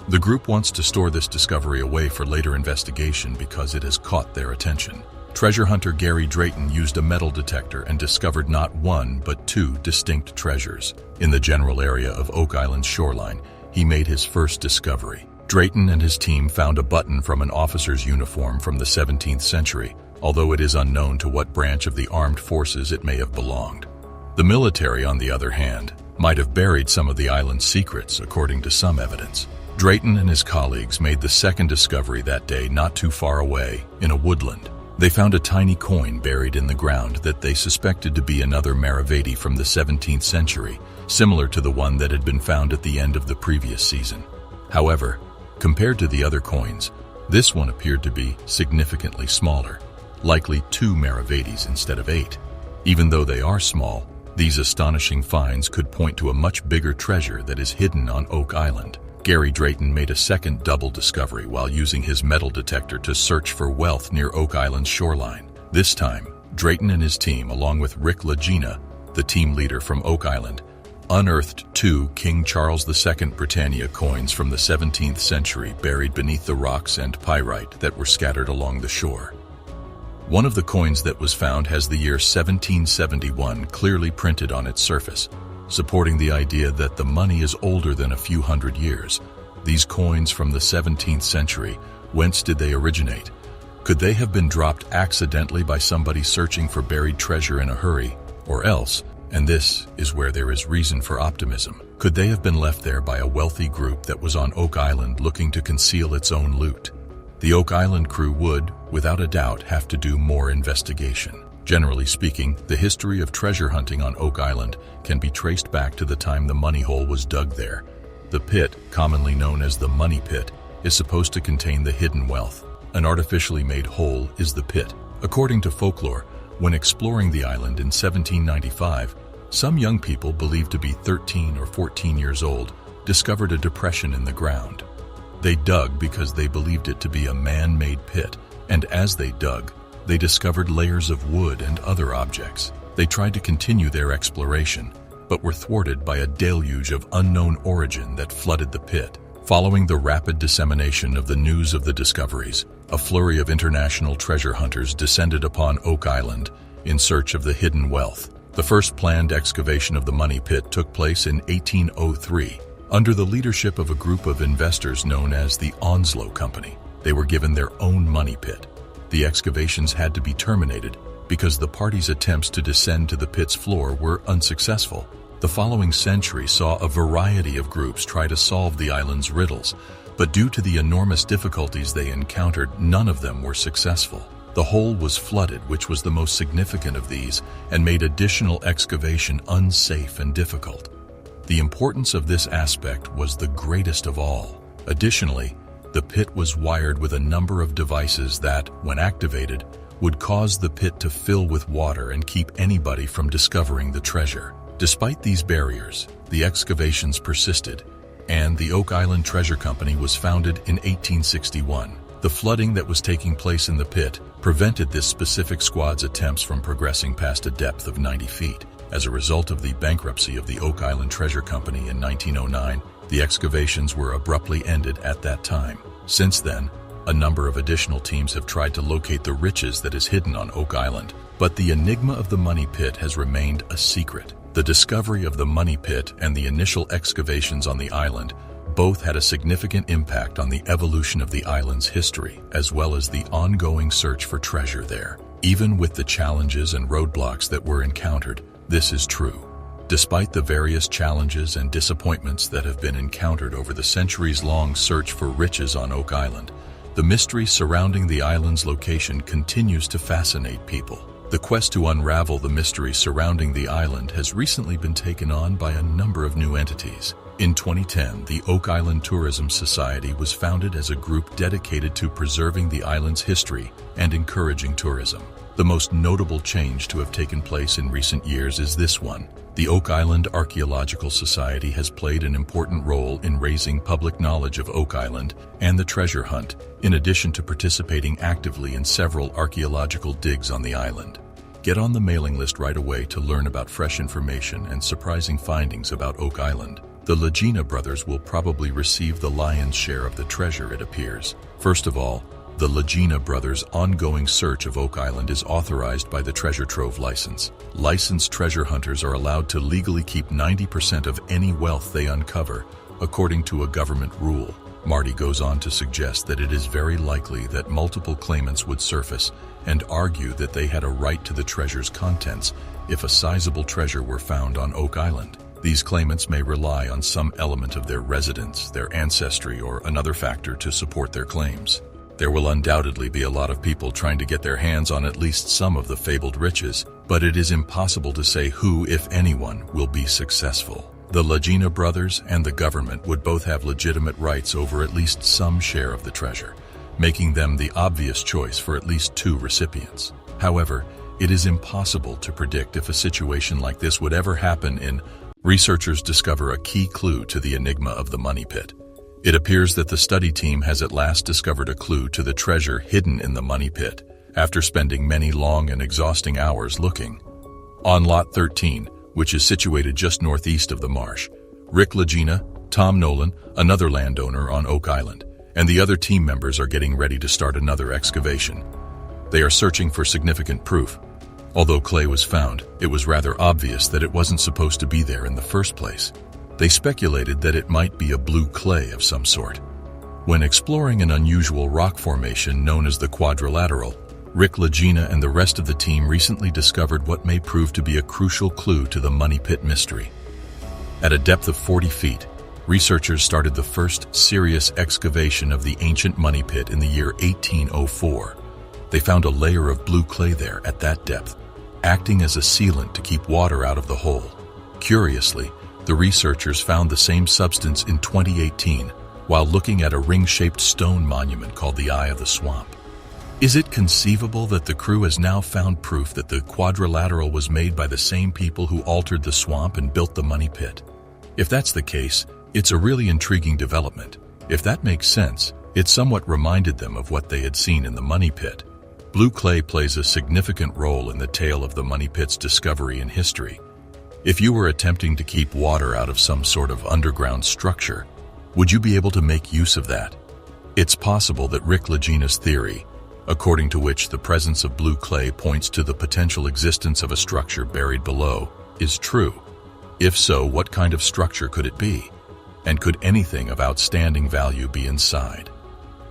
The group wants to store this discovery away for later investigation because it has caught their attention. Treasure hunter Gary Drayton used a metal detector and discovered not one but two distinct treasures. In the general area of Oak Island's shoreline, he made his first discovery. Drayton and his team found a button from an officer's uniform from the 17th century, although it is unknown to what branch of the armed forces it may have belonged. The military, on the other hand, might have buried some of the island's secrets, according to some evidence. Drayton and his colleagues made the second discovery that day not too far away, in a woodland. They found a tiny coin buried in the ground that they suspected to be another Maravedi from the 17th century, similar to the one that had been found at the end of the previous season. However, compared to the other coins, this one appeared to be significantly smaller, likely 2 Maravedis instead of 8. Even though they are small, these astonishing finds could point to a much bigger treasure that is hidden on Oak Island. Gary Drayton made a second double discovery while using his metal detector to search for wealth near Oak Island's shoreline. This time, Drayton and his team, along with Rick Lagina, the team leader from Oak Island, unearthed 2 King Charles II Britannia coins from the 17th century buried beneath the rocks and pyrite that were scattered along the shore. One of the coins that was found has the year 1771 clearly printed on its surface, supporting the idea that the money is older than a few hundred years. These coins from the 17th century, whence did they originate? Could they have been dropped accidentally by somebody searching for buried treasure in a hurry? Or else, and this is where there is reason for optimism, could they have been left there by a wealthy group that was on Oak Island looking to conceal its own loot? The Oak Island crew would, without a doubt, have to do more investigation. Generally speaking, the history of treasure hunting on Oak Island can be traced back to the time the money hole was dug there. The pit, commonly known as the money pit, is supposed to contain the hidden wealth. An artificially made hole is the pit. According to folklore, when exploring the island in 1795, some young people believed to be 13 or 14 years old discovered a depression in the ground. They dug because they believed it to be a man-made pit, and as they dug, they discovered layers of wood and other objects. They tried to continue their exploration, but were thwarted by a deluge of unknown origin that flooded the pit. Following the rapid dissemination of the news of the discoveries, a flurry of international treasure hunters descended upon Oak Island in search of the hidden wealth. The first planned excavation of the money pit took place in 1803, under the leadership of a group of investors known as the Onslow Company. They were given their own money pit. The excavations had to be terminated because the parties' attempts to descend to the pit's floor were unsuccessful. The following century saw a variety of groups try to solve the island's riddles, but due to the enormous difficulties they encountered, none of them were successful. The hole was flooded, which was the most significant of these, and made additional excavation unsafe and difficult. The importance of this aspect was the greatest of all. Additionally, the pit was wired with a number of devices that, when activated, would cause the pit to fill with water and keep anybody from discovering the treasure. Despite these barriers, the excavations persisted, and the Oak Island Treasure Company was founded in 1861. The flooding that was taking place in the pit prevented this specific squad's attempts from progressing past a depth of 90 feet. As a result of the bankruptcy of the Oak Island Treasure Company in 1909, the excavations were abruptly ended at that time. Since then, a number of additional teams have tried to locate the riches that is hidden on Oak Island, but the enigma of the money pit has remained a secret. The discovery of the money pit and the initial excavations on the island both had a significant impact on the evolution of the island's history, as well as the ongoing search for treasure there. Even with the challenges and roadblocks that were encountered, this is true. Despite the various challenges and disappointments that have been encountered over the centuries-long search for riches on Oak Island, the mystery surrounding the island's location continues to fascinate people. The quest to unravel the mystery surrounding the island has recently been taken on by a number of new entities. In 2010, the Oak Island Tourism Society was founded as a group dedicated to preserving the island's history and encouraging tourism. The most notable change to have taken place in recent years is this one. The Oak Island Archaeological Society has played an important role in raising public knowledge of Oak Island and the treasure hunt, in addition to participating actively in several archaeological digs on the island. Get on the mailing list right away to learn about fresh information and surprising findings about Oak Island. The Lagina brothers will probably receive the lion's share of the treasure, it appears. First of all, the Lagina brothers' ongoing search of Oak Island is authorized by the Treasure Trove license. Licensed treasure hunters are allowed to legally keep 90% of any wealth they uncover, according to a government rule. Marty goes on to suggest that it is very likely that multiple claimants would surface and argue that they had a right to the treasure's contents if a sizable treasure were found on Oak Island. These claimants may rely on some element of their residence, their ancestry, or another factor to support their claims. There will undoubtedly be a lot of people trying to get their hands on at least some of the fabled riches, but it is impossible to say who, if anyone, will be successful. The Lagina brothers and the government would both have legitimate rights over at least some share of the treasure, making them the obvious choice for at least two recipients. However, it is impossible to predict if a situation like this would ever happen. Researchers discover a key clue to the enigma of the money pit. It appears that the study team has at last discovered a clue to the treasure hidden in the money pit, after spending many long and exhausting hours looking. On Lot 13, which is situated just northeast of the marsh, Rick Lagina, Tom Nolan, another landowner on Oak Island, and the other team members are getting ready to start another excavation. They are searching for significant proof. Although clay was found, it was rather obvious that it wasn't supposed to be there in the first place. They speculated that it might be a blue clay of some sort. When exploring an unusual rock formation known as the Quadrilateral, Rick Lagina and the rest of the team recently discovered what may prove to be a crucial clue to the money pit mystery. At a depth of 40 feet, researchers started the first serious excavation of the ancient money pit in the year 1804. They found a layer of blue clay there at that depth, acting as a sealant to keep water out of the hole. Curiously, the researchers found the same substance in 2018 while looking at a ring-shaped stone monument called the Eye of the Swamp. Is it conceivable that the crew has now found proof that the Quadrilateral was made by the same people who altered the swamp and built the money pit? If that's the case, it's a really intriguing development. If that makes sense, it somewhat reminded them of what they had seen in the money pit. Blue clay plays a significant role in the tale of the money pit's discovery and history. If you were attempting to keep water out of some sort of underground structure, would you be able to make use of that? It's possible that Rick Lagina's theory, according to which the presence of blue clay points to the potential existence of a structure buried below, is true. If so, what kind of structure could it be? And could anything of outstanding value be inside?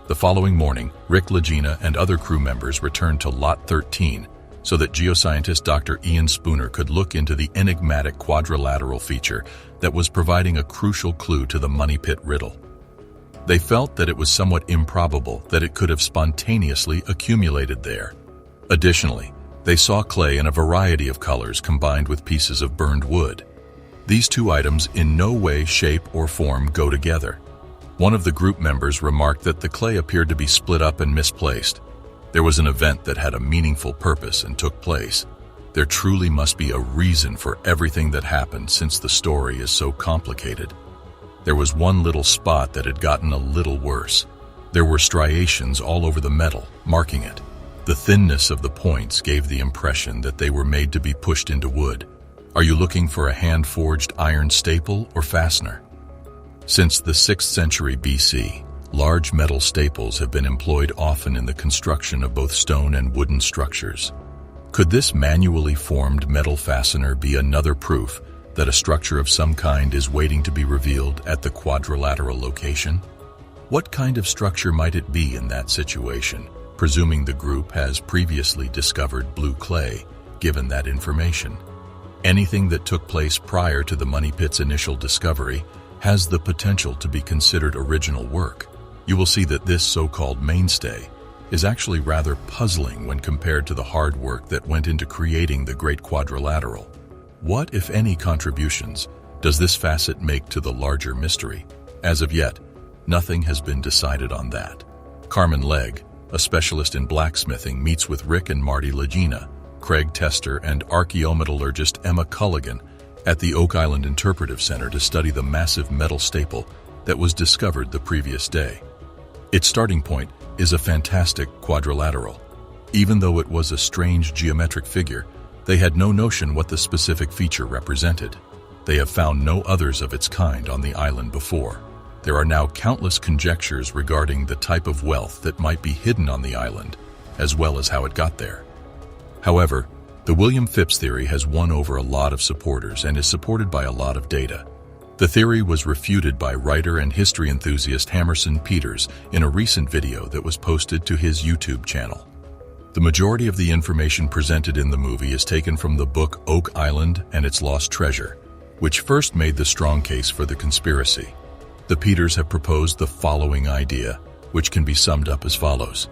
The following morning, Rick Lagina and other crew members returned to Lot 13 so that geoscientist Dr. Ian Spooner could look into the enigmatic quadrilateral feature that was providing a crucial clue to the money pit riddle. They felt that it was somewhat improbable that it could have spontaneously accumulated there. Additionally, they saw clay in a variety of colors combined with pieces of burned wood. These two items in no way, shape, or form go together. One of the group members remarked that the clay appeared to be split up and misplaced. There was an event that had a meaningful purpose and took place. There truly must be a reason for everything that happened since the story is so complicated. There was one little spot that had gotten a little worse. There were striations all over the metal, marking it. The thinness of the points gave the impression that they were made to be pushed into wood. Are you looking for a hand-forged iron staple or fastener? Since the 6th century BC, large metal staples have been employed often in the construction of both stone and wooden structures. Could this manually formed metal fastener be another proof that a structure of some kind is waiting to be revealed at the quadrilateral location? What kind of structure might it be in that situation, presuming the group has previously discovered blue clay, given that information? Anything that took place prior to the money pit's initial discovery has the potential to be considered original work. You will see that this so-called mainstay is actually rather puzzling when compared to the hard work that went into creating the Great Quadrilateral. What, if any, contributions does this facet make to the larger mystery? As of yet, nothing has been decided on that. Carmen Legg, a specialist in blacksmithing, meets with Rick and Marty Lagina, Craig Tester, and archaeometallurgist Emma Culligan at the Oak Island Interpretive Center to study the massive metal staple that was discovered the previous day. Its starting point is a fantastic quadrilateral. Even though it was a strange geometric figure, they had no notion what the specific feature represented. They have found no others of its kind on the island before. There are now countless conjectures regarding the type of wealth that might be hidden on the island, as well as how it got there. However, the William Phipps theory has won over a lot of supporters and is supported by a lot of data. The theory was refuted by writer and history enthusiast Hammerson Peters in a recent video that was posted to his YouTube channel. The majority of the information presented in the movie is taken from the book Oak Island and Its Lost Treasure, which first made the strong case for the conspiracy. The Peters have proposed the following idea, which can be summed up as follows.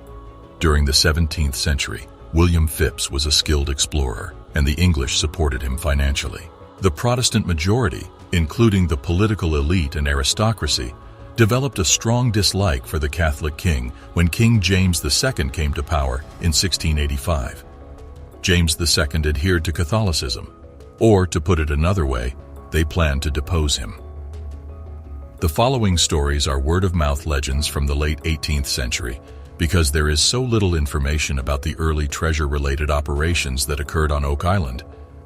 During the 17th century, William Phipps was a skilled explorer, and the English supported him financially. The Protestant majority, including the political elite and aristocracy, developed a strong dislike for the Catholic king when King James II came to power in 1685. James II adhered to Catholicism, or to put it another way, they planned to depose him. The following stories are word-of-mouth legends from the late 18th century because there is so little information about the early treasure-related operations that occurred on Oak Island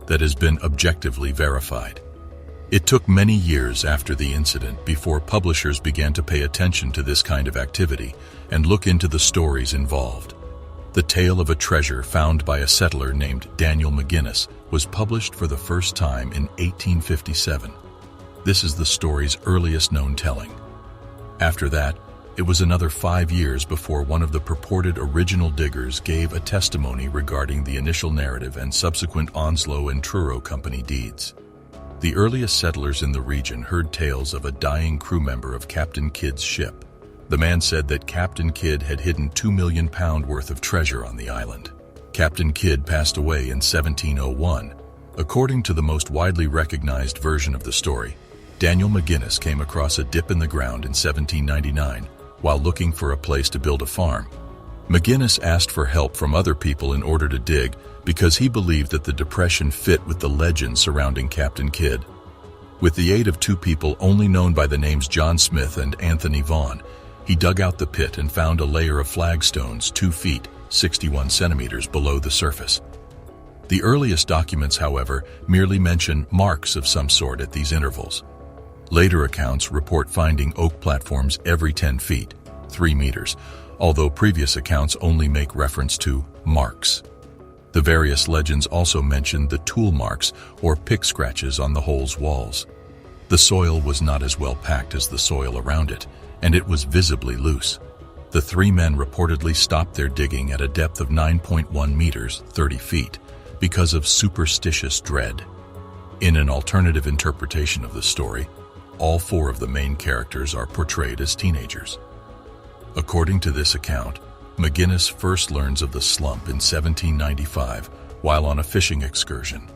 that has been objectively verified. It took many years after the incident before publishers began to pay attention to this kind of activity and look into the stories involved. The tale of a treasure found by a settler named Daniel McGinnis was published for the first time in 1857. This is the story's earliest known telling. After that, it was another 5 years before one of the purported original diggers gave a testimony regarding the initial narrative and subsequent Onslow and Truro Company deeds. The earliest settlers in the region heard tales of a dying crew member of Captain Kidd's ship. The man said that Captain Kidd had hidden £2 million worth of treasure on the island. Captain Kidd passed away in 1701. According to the most widely recognized version of the story, Daniel McGinnis came across a dip in the ground in 1799 while looking for a place to build a farm. McGinnis asked for help from other people in order to dig because he believed that the depression fit with the legend surrounding Captain Kidd. With the aid of two people only known by the names John Smith and Anthony Vaughan, he dug out the pit and found a layer of flagstones 2 feet, 61 centimeters below the surface. The earliest documents, however, merely mention marks of some sort at these intervals. Later accounts report finding oak platforms every 10 feet, 3 meters, although previous accounts only make reference to marks. The various legends also mention the tool marks or pick scratches on the hole's walls. The soil was not as well packed as the soil around it, and it was visibly loose. The three men reportedly stopped their digging at a depth of 9.1 meters, 30 feet, because of superstitious dread. In an alternative interpretation of the story, all 4 of the main characters are portrayed as teenagers. According to this account, McGinnis first learns of the slump in 1795 while on a fishing excursion.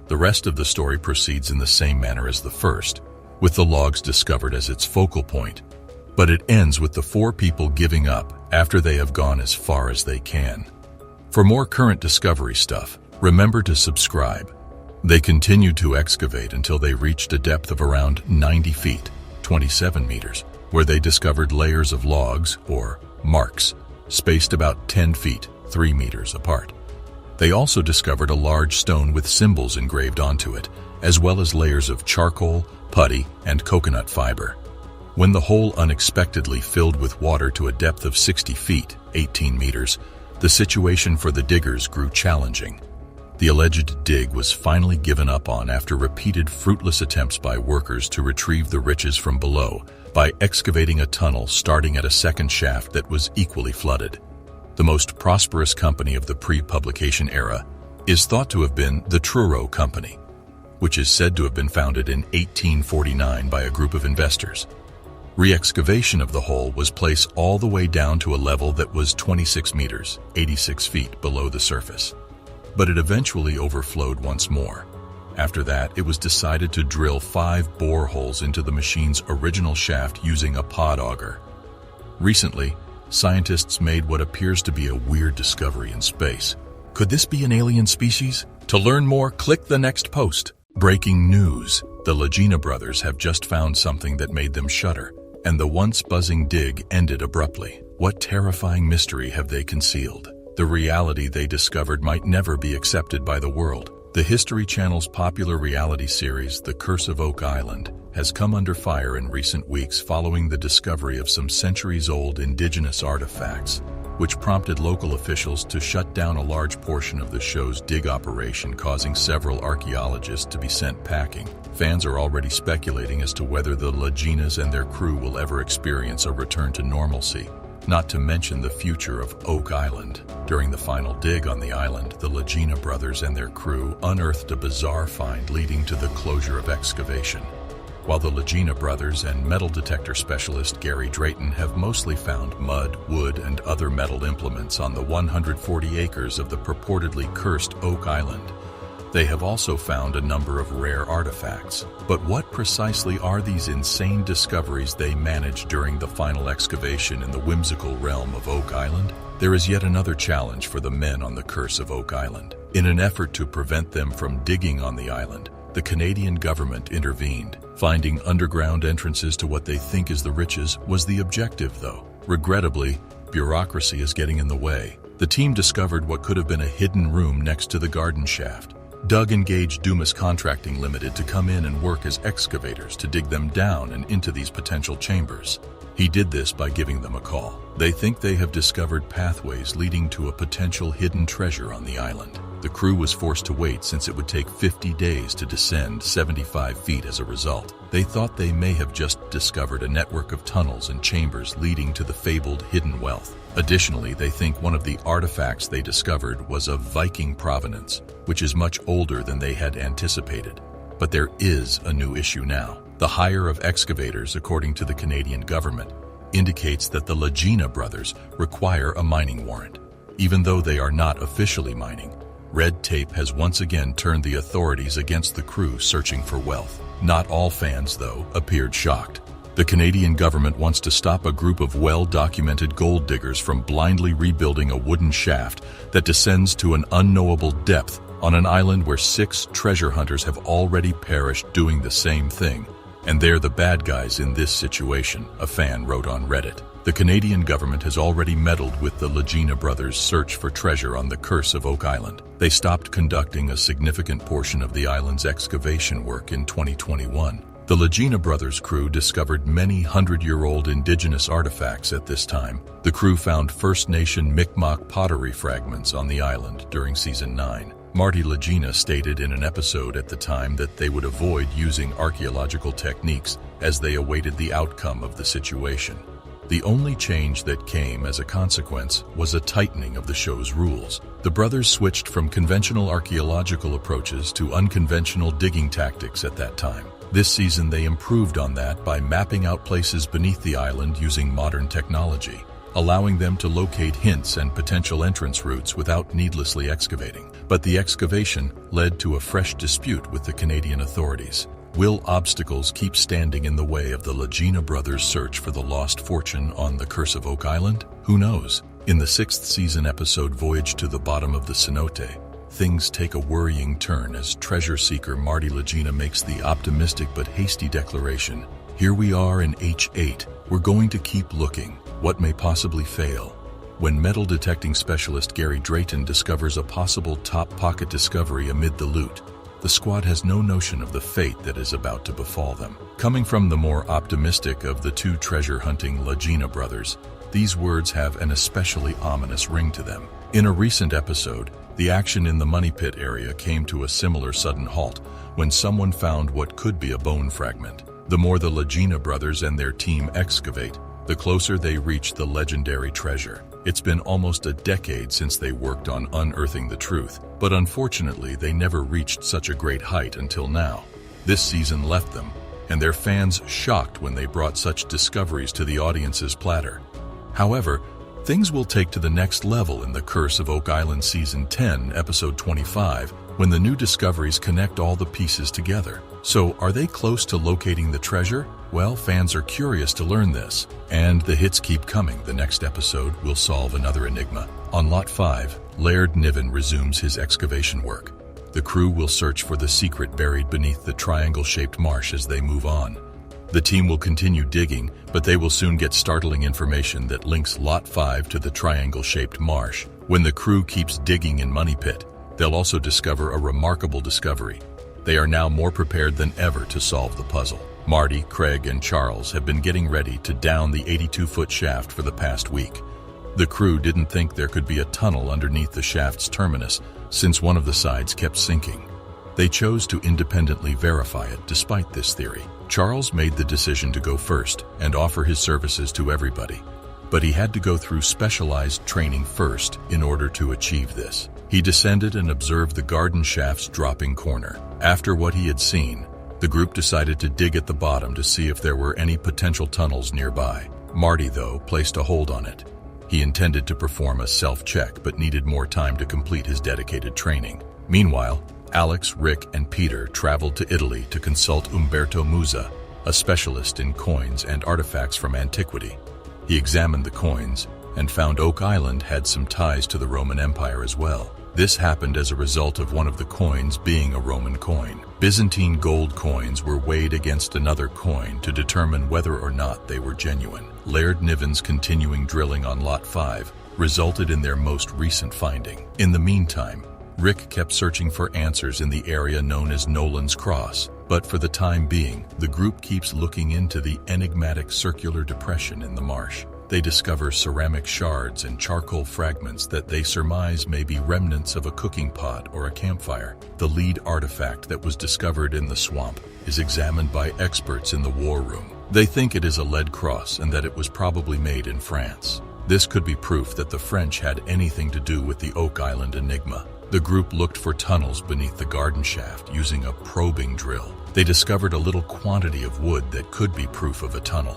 The rest of the story proceeds in the same manner as the first, with the logs discovered as its focal point, but it ends with the 4 people giving up after they have gone as far as they can. For more current discovery stuff, remember to subscribe. They continued to excavate until they reached a depth of around 90 feet, 27 meters, where they discovered layers of logs, or marks, spaced about 10 feet, 3 meters apart. They also discovered a large stone with symbols engraved onto it, as well as layers of charcoal, putty, and coconut fiber. When the hole unexpectedly filled with water to a depth of 60 feet, 18 meters, the situation for the diggers grew challenging. The alleged dig was finally given up on after repeated fruitless attempts by workers to retrieve the riches from below by excavating a tunnel starting at a second shaft that was equally flooded. The most prosperous company of the pre-publication era is thought to have been the Truro Company, which is said to have been founded in 1849 by a group of investors. Re-excavation of the hole was placed all the way down to a level that was 26 meters, 86 feet below the surface. But it eventually overflowed once more. After that, it was decided to drill 5 bore holes into the machine's original shaft using a pod auger. Recently, scientists made what appears to be a weird discovery in space. Could this be an alien species? To learn more, click the next post. Breaking news. The Lagina brothers have just found something that made them shudder, and the once buzzing dig ended abruptly. What terrifying mystery have they concealed? The reality they discovered might never be accepted by the world. The History Channel's popular reality series, The Curse of Oak Island, has come under fire in recent weeks following the discovery of some centuries-old indigenous artifacts, which prompted local officials to shut down a large portion of the show's dig operation, causing several archaeologists to be sent packing. Fans are already speculating as to whether the Laginas and their crew will ever experience a return to normalcy, not to mention the future of Oak Island. During the final dig on the island, the Lagina brothers and their crew unearthed a bizarre find leading to the closure of excavation. While the Lagina brothers and metal detector specialist Gary Drayton have mostly found mud, wood, and other metal implements on the 140 acres of the purportedly cursed Oak Island, they have also found a number of rare artifacts. But what precisely are these insane discoveries they managed during the final excavation in the whimsical realm of Oak Island? There is yet another challenge for the men on the Curse of Oak Island. In an effort to prevent them from digging on the island, the Canadian government intervened, Finding underground entrances to what they think is the riches was the objective, though. Regrettably, bureaucracy is getting in the way. The team discovered what could have been a hidden room next to the garden shaft. Doug engaged Dumas Contracting Limited to come in and work as excavators to dig them down and into these potential chambers. He did this by giving them a call. They think they have discovered pathways leading to a potential hidden treasure on the island. The crew was forced to wait since it would take 50 days to descend 75 feet as a result. They thought they may have just discovered a network of tunnels and chambers leading to the fabled hidden wealth. Additionally, they think one of the artifacts they discovered was of Viking provenance, which is much older than they had anticipated. But there is a new issue now. The hire of excavators, according to the Canadian government, indicates that the Lagina brothers require a mining warrant. Even though they are not officially mining, red tape has once again turned the authorities against the crew searching for wealth. Not all fans, though, appeared shocked. The Canadian government wants to stop a group of well-documented gold diggers from blindly rebuilding a wooden shaft that descends to an unknowable depth on an island where 6 treasure hunters have already perished doing the same thing. And they're the bad guys in this situation, a fan wrote on Reddit. The Canadian government has already meddled with the Lagina brothers' search for treasure on the Curse of Oak Island. They stopped conducting a significant portion of the island's excavation work in 2021. The Lagina brothers' crew discovered many hundred-year-old indigenous artifacts at this time. The crew found First Nation Mi'kmaq pottery fragments on the island during Season 9. Marty Lagina stated in an episode at the time that they would avoid using archaeological techniques as they awaited the outcome of the situation. The only change that came as a consequence was a tightening of the show's rules. The brothers switched from conventional archaeological approaches to unconventional digging tactics at that time. This season they improved on that by mapping out places beneath the island using modern technology, allowing them to locate hints and potential entrance routes without needlessly excavating. But the excavation led to a fresh dispute with the Canadian authorities. Will obstacles keep standing in the way of the Lagina brothers' search for the lost fortune on the Curse of Oak Island? Who knows? In the 6th season episode Voyage to the Bottom of the Cenote, things take a worrying turn as treasure seeker Marty Lagina makes the optimistic but hasty declaration, "Here we are in H8. We're going to keep looking. What may possibly fail?" When metal detecting specialist Gary Drayton discovers a possible top pocket discovery amid the loot, the squad has no notion of the fate that is about to befall them. Coming from the more optimistic of the 2 treasure-hunting Lagina brothers, these words have an especially ominous ring to them. In a recent episode, the action in the Money Pit area came to a similar sudden halt when someone found what could be a bone fragment. The more the Lagina brothers and their team excavate, the closer they reach the legendary treasure. It's been almost a decade since they worked on unearthing the truth, but unfortunately they never reached such a great height until now. This season left them, and their fans shocked when they brought such discoveries to the audience's platter. However, things will take to the next level in the Curse of Oak Island Season 10, Episode 25, when the new discoveries connect all the pieces together. So, are they close to locating the treasure? Well, fans are curious to learn this, and the hits keep coming. The next episode will solve another enigma. On Lot 5, Laird Niven resumes his excavation work. The crew will search for the secret buried beneath the triangle-shaped marsh as they move on. The team will continue digging, but they will soon get startling information that links Lot 5 to the triangle-shaped marsh. When the crew keeps digging in Money Pit, they'll also discover a remarkable discovery. They are now more prepared than ever to solve the puzzle. Marty, Craig, and Charles have been getting ready to down the 82-foot shaft for the past week. The crew didn't think there could be a tunnel underneath the shaft's terminus, since one of the sides kept sinking. They chose to independently verify it despite this theory. Charles made the decision to go first and offer his services to everybody. But he had to go through specialized training first in order to achieve this. He descended and observed the garden shaft's dropping corner. After what he had seen, the group decided to dig at the bottom to see if there were any potential tunnels nearby. Marty, though, placed a hold on it. He intended to perform a self-check but needed more time to complete his dedicated training. Meanwhile, Alex, Rick, and Peter traveled to Italy to consult Umberto Musa, a specialist in coins and artifacts from antiquity. He examined the coins and found Oak Island had some ties to the Roman Empire as well. This happened as a result of one of the coins being a Roman coin. Byzantine gold coins were weighed against another coin to determine whether or not they were genuine. Laird Niven's continuing drilling on Lot 5 resulted in their most recent finding. In the meantime, Rick kept searching for answers in the area known as Nolan's Cross, but for the time being, the group keeps looking into the enigmatic circular depression in the marsh. They discover ceramic shards and charcoal fragments that they surmise may be remnants of a cooking pot or a campfire. The lead artifact that was discovered in the swamp is examined by experts in the war room. They think it is a lead cross and that it was probably made in France. This could be proof that the French had anything to do with the Oak Island enigma. The group looked for tunnels beneath the garden shaft using a probing drill. They discovered a little quantity of wood that could be proof of a tunnel.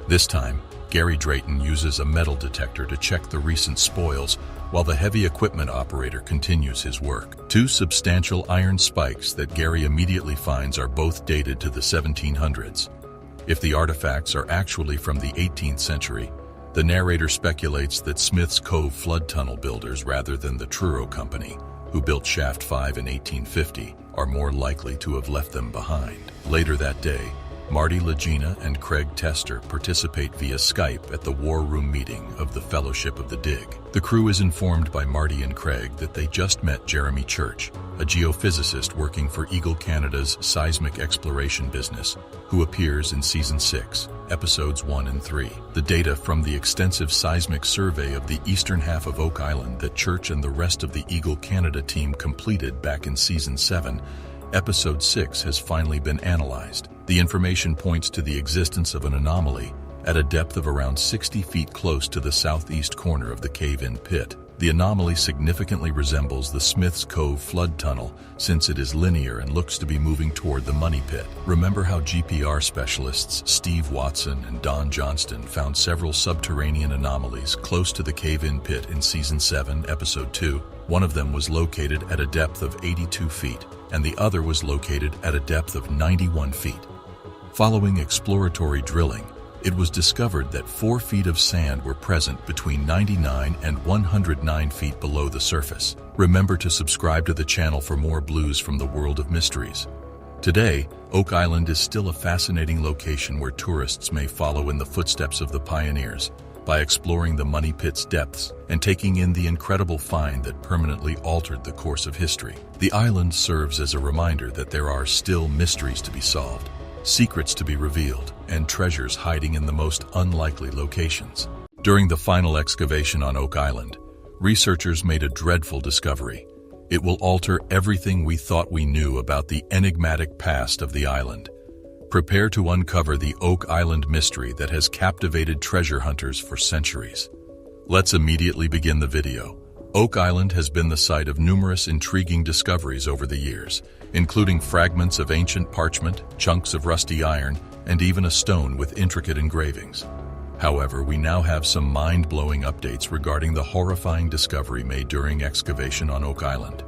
This time, Gary Drayton uses a metal detector to check the recent spoils while the heavy equipment operator continues his work. Two substantial iron spikes that Gary immediately finds are both dated to the 1700s. If the artifacts are actually from the 18th century, the narrator speculates that Smith's Cove flood tunnel builders rather than the Truro Company, who built Shaft 5 in 1850, are more likely to have left them behind. Later that day, Marty Lagina and Craig Tester participate via Skype at the War Room meeting of the Fellowship of the Dig. The crew is informed by Marty and Craig that they just met Jeremy Church, a geophysicist working for Eagle Canada's seismic exploration business, who appears in Season 6, Episodes 1 and 3. The data from the extensive seismic survey of the eastern half of Oak Island that Church and the rest of the Eagle Canada team completed back in Season 7, Episode 6 has finally been analyzed. The information points to the existence of an anomaly at a depth of around 60 feet close to the southeast corner of the cave-in pit. The anomaly significantly resembles the Smith's Cove flood tunnel since it is linear and looks to be moving toward the money pit. Remember how GPR specialists Steve Watson and Don Johnston found several subterranean anomalies close to the cave-in pit in Season 7, Episode 2? One of them was located at a depth of 82 feet, and the other was located at a depth of 91 feet. Following exploratory drilling, it was discovered that 4 feet of sand were present between 99 and 109 feet below the surface. Remember to subscribe to the channel for more blues from the world of mysteries. Today, Oak Island is still a fascinating location where tourists may follow in the footsteps of the pioneers by exploring the money pit's depths and taking in the incredible find that permanently altered the course of history. The island serves as a reminder that there are still mysteries to be solved, secrets to be revealed, and treasures hiding in the most unlikely locations. During the final excavation on Oak Island, researchers made a dreadful discovery. It will alter everything we thought we knew about the enigmatic past of the island. Prepare to uncover the Oak Island mystery that has captivated treasure hunters for centuries. Let's immediately begin the video. Oak Island has been the site of numerous intriguing discoveries over the years, including fragments of ancient parchment, chunks of rusty iron, and even a stone with intricate engravings. However, we now have some mind-blowing updates regarding the horrifying discovery made during excavation on Oak Island.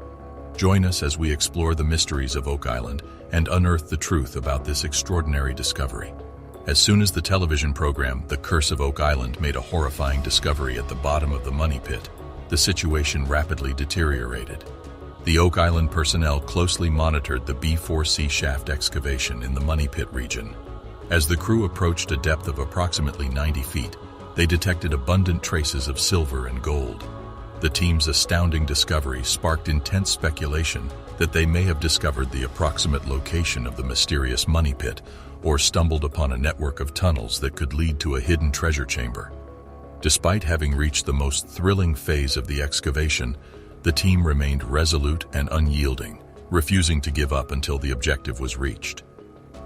Join us as we explore the mysteries of Oak Island and unearth the truth about this extraordinary discovery. As soon as the television program The Curse of Oak Island made a horrifying discovery at the bottom of the money pit, the situation rapidly deteriorated. The Oak Island personnel closely monitored the B4C shaft excavation in the money pit region. As the crew approached a depth of approximately 90 feet, they detected abundant traces of silver and gold. The team's astounding discovery sparked intense speculation that they may have discovered the approximate location of the mysterious money pit or stumbled upon a network of tunnels that could lead to a hidden treasure chamber. Despite having reached the most thrilling phase of the excavation, the team remained resolute and unyielding, refusing to give up until the objective was reached.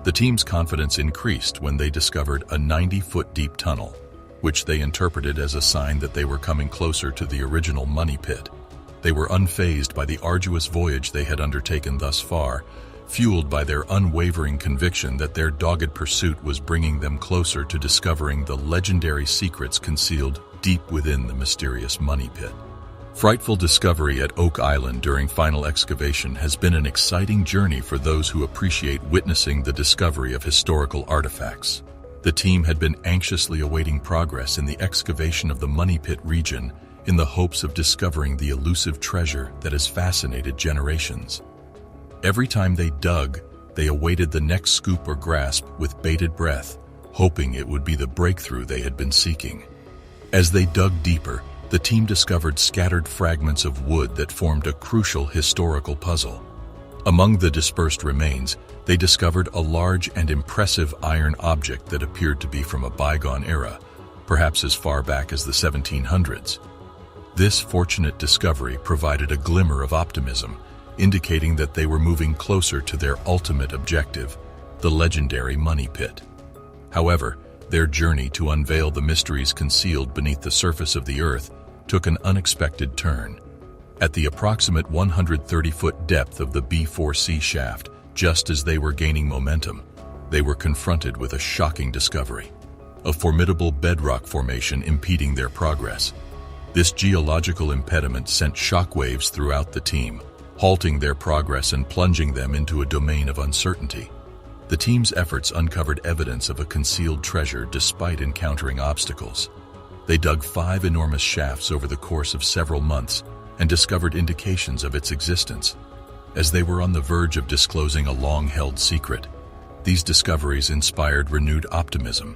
The team's confidence increased when they discovered a 90-foot deep tunnel, which they interpreted as a sign that they were coming closer to the original money pit. They were unfazed by the arduous voyage they had undertaken thus far, fueled by their unwavering conviction that their dogged pursuit was bringing them closer to discovering the legendary secrets concealed deep within the mysterious money pit. Frightful discovery at Oak Island during final excavation has been an exciting journey for those who appreciate witnessing the discovery of historical artifacts. The team had been anxiously awaiting progress in the excavation of the money pit region, in the hopes of discovering the elusive treasure that has fascinated generations. Every time they dug, they awaited the next scoop or grasp with bated breath, hoping it would be the breakthrough they had been seeking. As they dug deeper, the team discovered scattered fragments of wood that formed a crucial historical puzzle. Among the dispersed remains, they discovered a large and impressive iron object that appeared to be from a bygone era, perhaps as far back as the 1700s. This fortunate discovery provided a glimmer of optimism, indicating that they were moving closer to their ultimate objective, the legendary money pit. However, their journey to unveil the mysteries concealed beneath the surface of the earth took an unexpected turn. At the approximate 130-foot depth of the B4C shaft, just as they were gaining momentum, they were confronted with a shocking discovery: a formidable bedrock formation impeding their progress. This geological impediment sent shockwaves throughout the team, halting their progress and plunging them into a domain of uncertainty. The team's efforts uncovered evidence of a concealed treasure despite encountering obstacles. They dug 5 enormous shafts over the course of several months and discovered indications of its existence. As they were on the verge of disclosing a long-held secret, these discoveries inspired renewed optimism.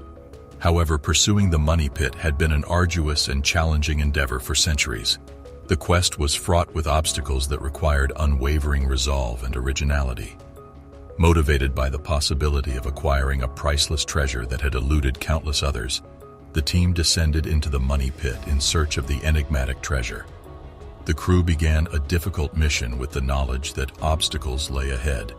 However, pursuing the money pit had been an arduous and challenging endeavor for centuries. The quest was fraught with obstacles that required unwavering resolve and originality. Motivated by the possibility of acquiring a priceless treasure that had eluded countless others, the team descended into the money pit in search of the enigmatic treasure. The crew began a difficult mission with the knowledge that obstacles lay ahead.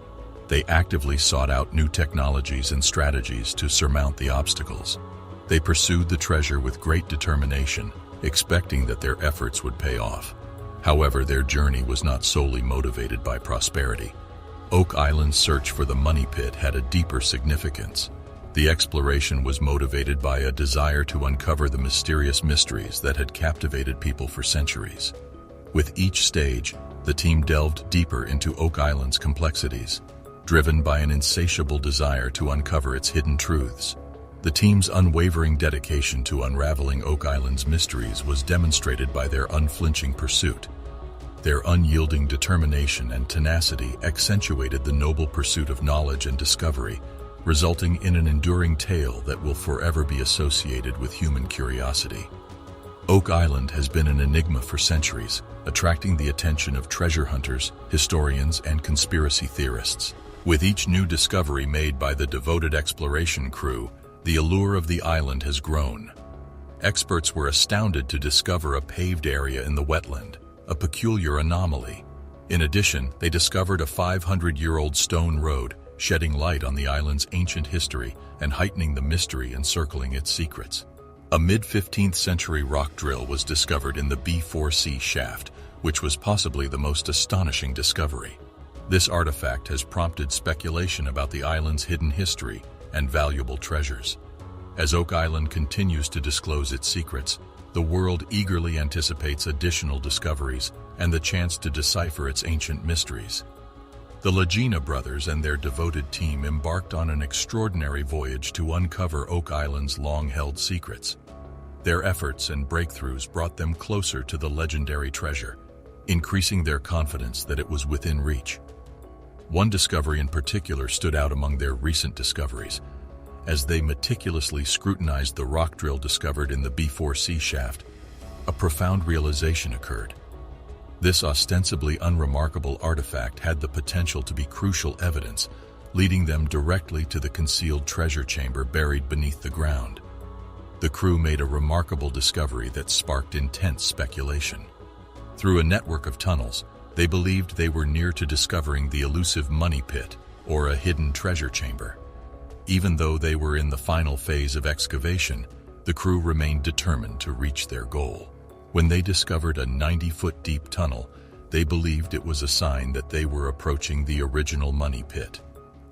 They actively sought out new technologies and strategies to surmount the obstacles. They pursued the treasure with great determination, expecting that their efforts would pay off. However, their journey was not solely motivated by prosperity. Oak Island's search for the money pit had a deeper significance. The exploration was motivated by a desire to uncover the mysterious mysteries that had captivated people for centuries. With each stage, the team delved deeper into Oak Island's complexities, driven by an insatiable desire to uncover its hidden truths. The team's unwavering dedication to unraveling Oak Island's mysteries was demonstrated by their unflinching pursuit. Their unyielding determination and tenacity accentuated the noble pursuit of knowledge and discovery, resulting in an enduring tale that will forever be associated with human curiosity. Oak Island has been an enigma for centuries, attracting the attention of treasure hunters, historians, and conspiracy theorists. With each new discovery made by the devoted exploration crew, the allure of the island has grown. Experts were astounded to discover a paved area in the wetland, a peculiar anomaly. In addition, they discovered a 500-year-old stone road, shedding light on the island's ancient history and heightening the mystery encircling its secrets. A mid-15th century rock drill was discovered in the B4C shaft, which was possibly the most astonishing discovery. This artifact has prompted speculation about the island's hidden history and valuable treasures. As Oak Island continues to disclose its secrets, the world eagerly anticipates additional discoveries and the chance to decipher its ancient mysteries. The Lagina brothers and their devoted team embarked on an extraordinary voyage to uncover Oak Island's long-held secrets. Their efforts and breakthroughs brought them closer to the legendary treasure, increasing their confidence that it was within reach. One discovery in particular stood out among their recent discoveries. As they meticulously scrutinized the rock drill discovered in the B4C shaft, a profound realization occurred. This ostensibly unremarkable artifact had the potential to be crucial evidence, leading them directly to the concealed treasure chamber buried beneath the ground. The crew made a remarkable discovery that sparked intense speculation. Through a network of tunnels, they believed they were near to discovering the elusive money pit, or a hidden treasure chamber. Even though they were in the final phase of excavation, the crew remained determined to reach their goal. When they discovered a 90-foot deep tunnel, they believed it was a sign that they were approaching the original money pit.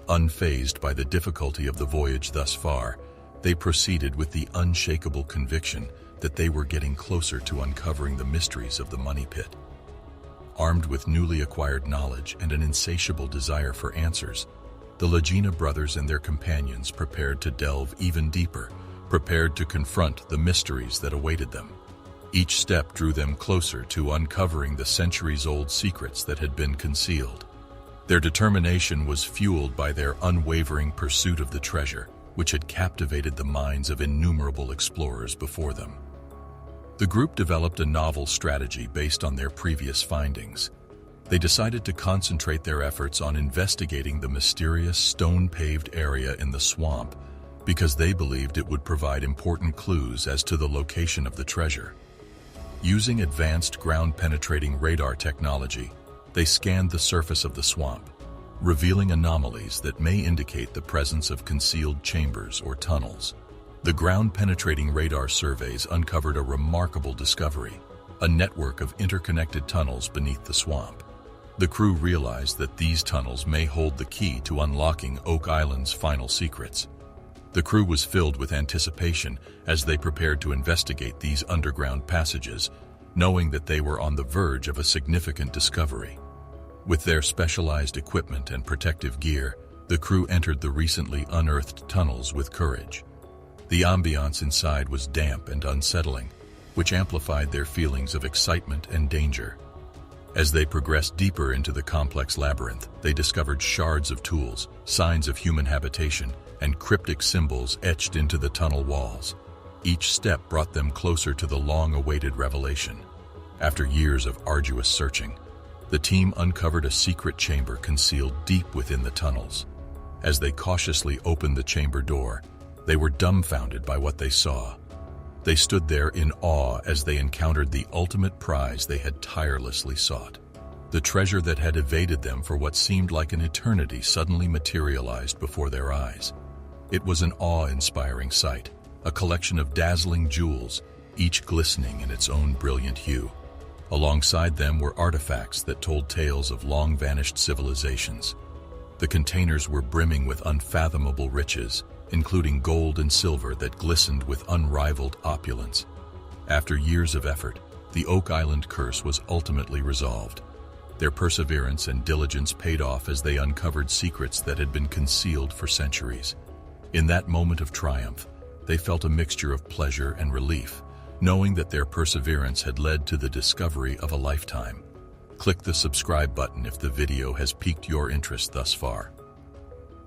Unfazed by the difficulty of the voyage thus far, they proceeded with the unshakable conviction that they were getting closer to uncovering the mysteries of the money pit. Armed with newly acquired knowledge and an insatiable desire for answers, the Lagina brothers and their companions prepared to delve even deeper, prepared to confront the mysteries that awaited them. Each step drew them closer to uncovering the centuries-old secrets that had been concealed. Their determination was fueled by their unwavering pursuit of the treasure, which had captivated the minds of innumerable explorers before them. The group developed a novel strategy based on their previous findings. They decided to concentrate their efforts on investigating the mysterious stone-paved area in the swamp because they believed it would provide important clues as to the location of the treasure. Using advanced ground-penetrating radar technology, they scanned the surface of the swamp, revealing anomalies that may indicate the presence of concealed chambers or tunnels. The ground-penetrating radar surveys uncovered a remarkable discovery: a network of interconnected tunnels beneath the swamp. The crew realized that these tunnels may hold the key to unlocking Oak Island's final secrets. The crew was filled with anticipation as they prepared to investigate these underground passages, knowing that they were on the verge of a significant discovery. With their specialized equipment and protective gear, the crew entered the recently unearthed tunnels with courage. The ambiance inside was damp and unsettling, which amplified their feelings of excitement and danger. As they progressed deeper into the complex labyrinth, they discovered shards of tools, signs of human habitation, and cryptic symbols etched into the tunnel walls. Each step brought them closer to the long-awaited revelation. After years of arduous searching, the team uncovered a secret chamber concealed deep within the tunnels. As they cautiously opened the chamber door, they were dumbfounded by what they saw. They stood there in awe as they encountered the ultimate prize they had tirelessly sought. The treasure that had evaded them for what seemed like an eternity suddenly materialized before their eyes. It was an awe-inspiring sight, a collection of dazzling jewels, each glistening in its own brilliant hue. Alongside them were artifacts that told tales of long-vanished civilizations. The containers were brimming with unfathomable riches, including gold and silver that glistened with unrivaled opulence. After years of effort, the Oak Island curse was ultimately resolved. Their perseverance and diligence paid off as they uncovered secrets that had been concealed for centuries. In that moment of triumph, they felt a mixture of pleasure and relief, knowing that their perseverance had led to the discovery of a lifetime. Click the subscribe button if the video has piqued your interest thus far.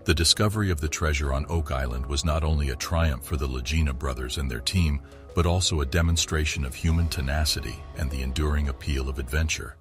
The discovery of the treasure on Oak Island was not only a triumph for the Lagina brothers and their team, but also a demonstration of human tenacity and the enduring appeal of adventure.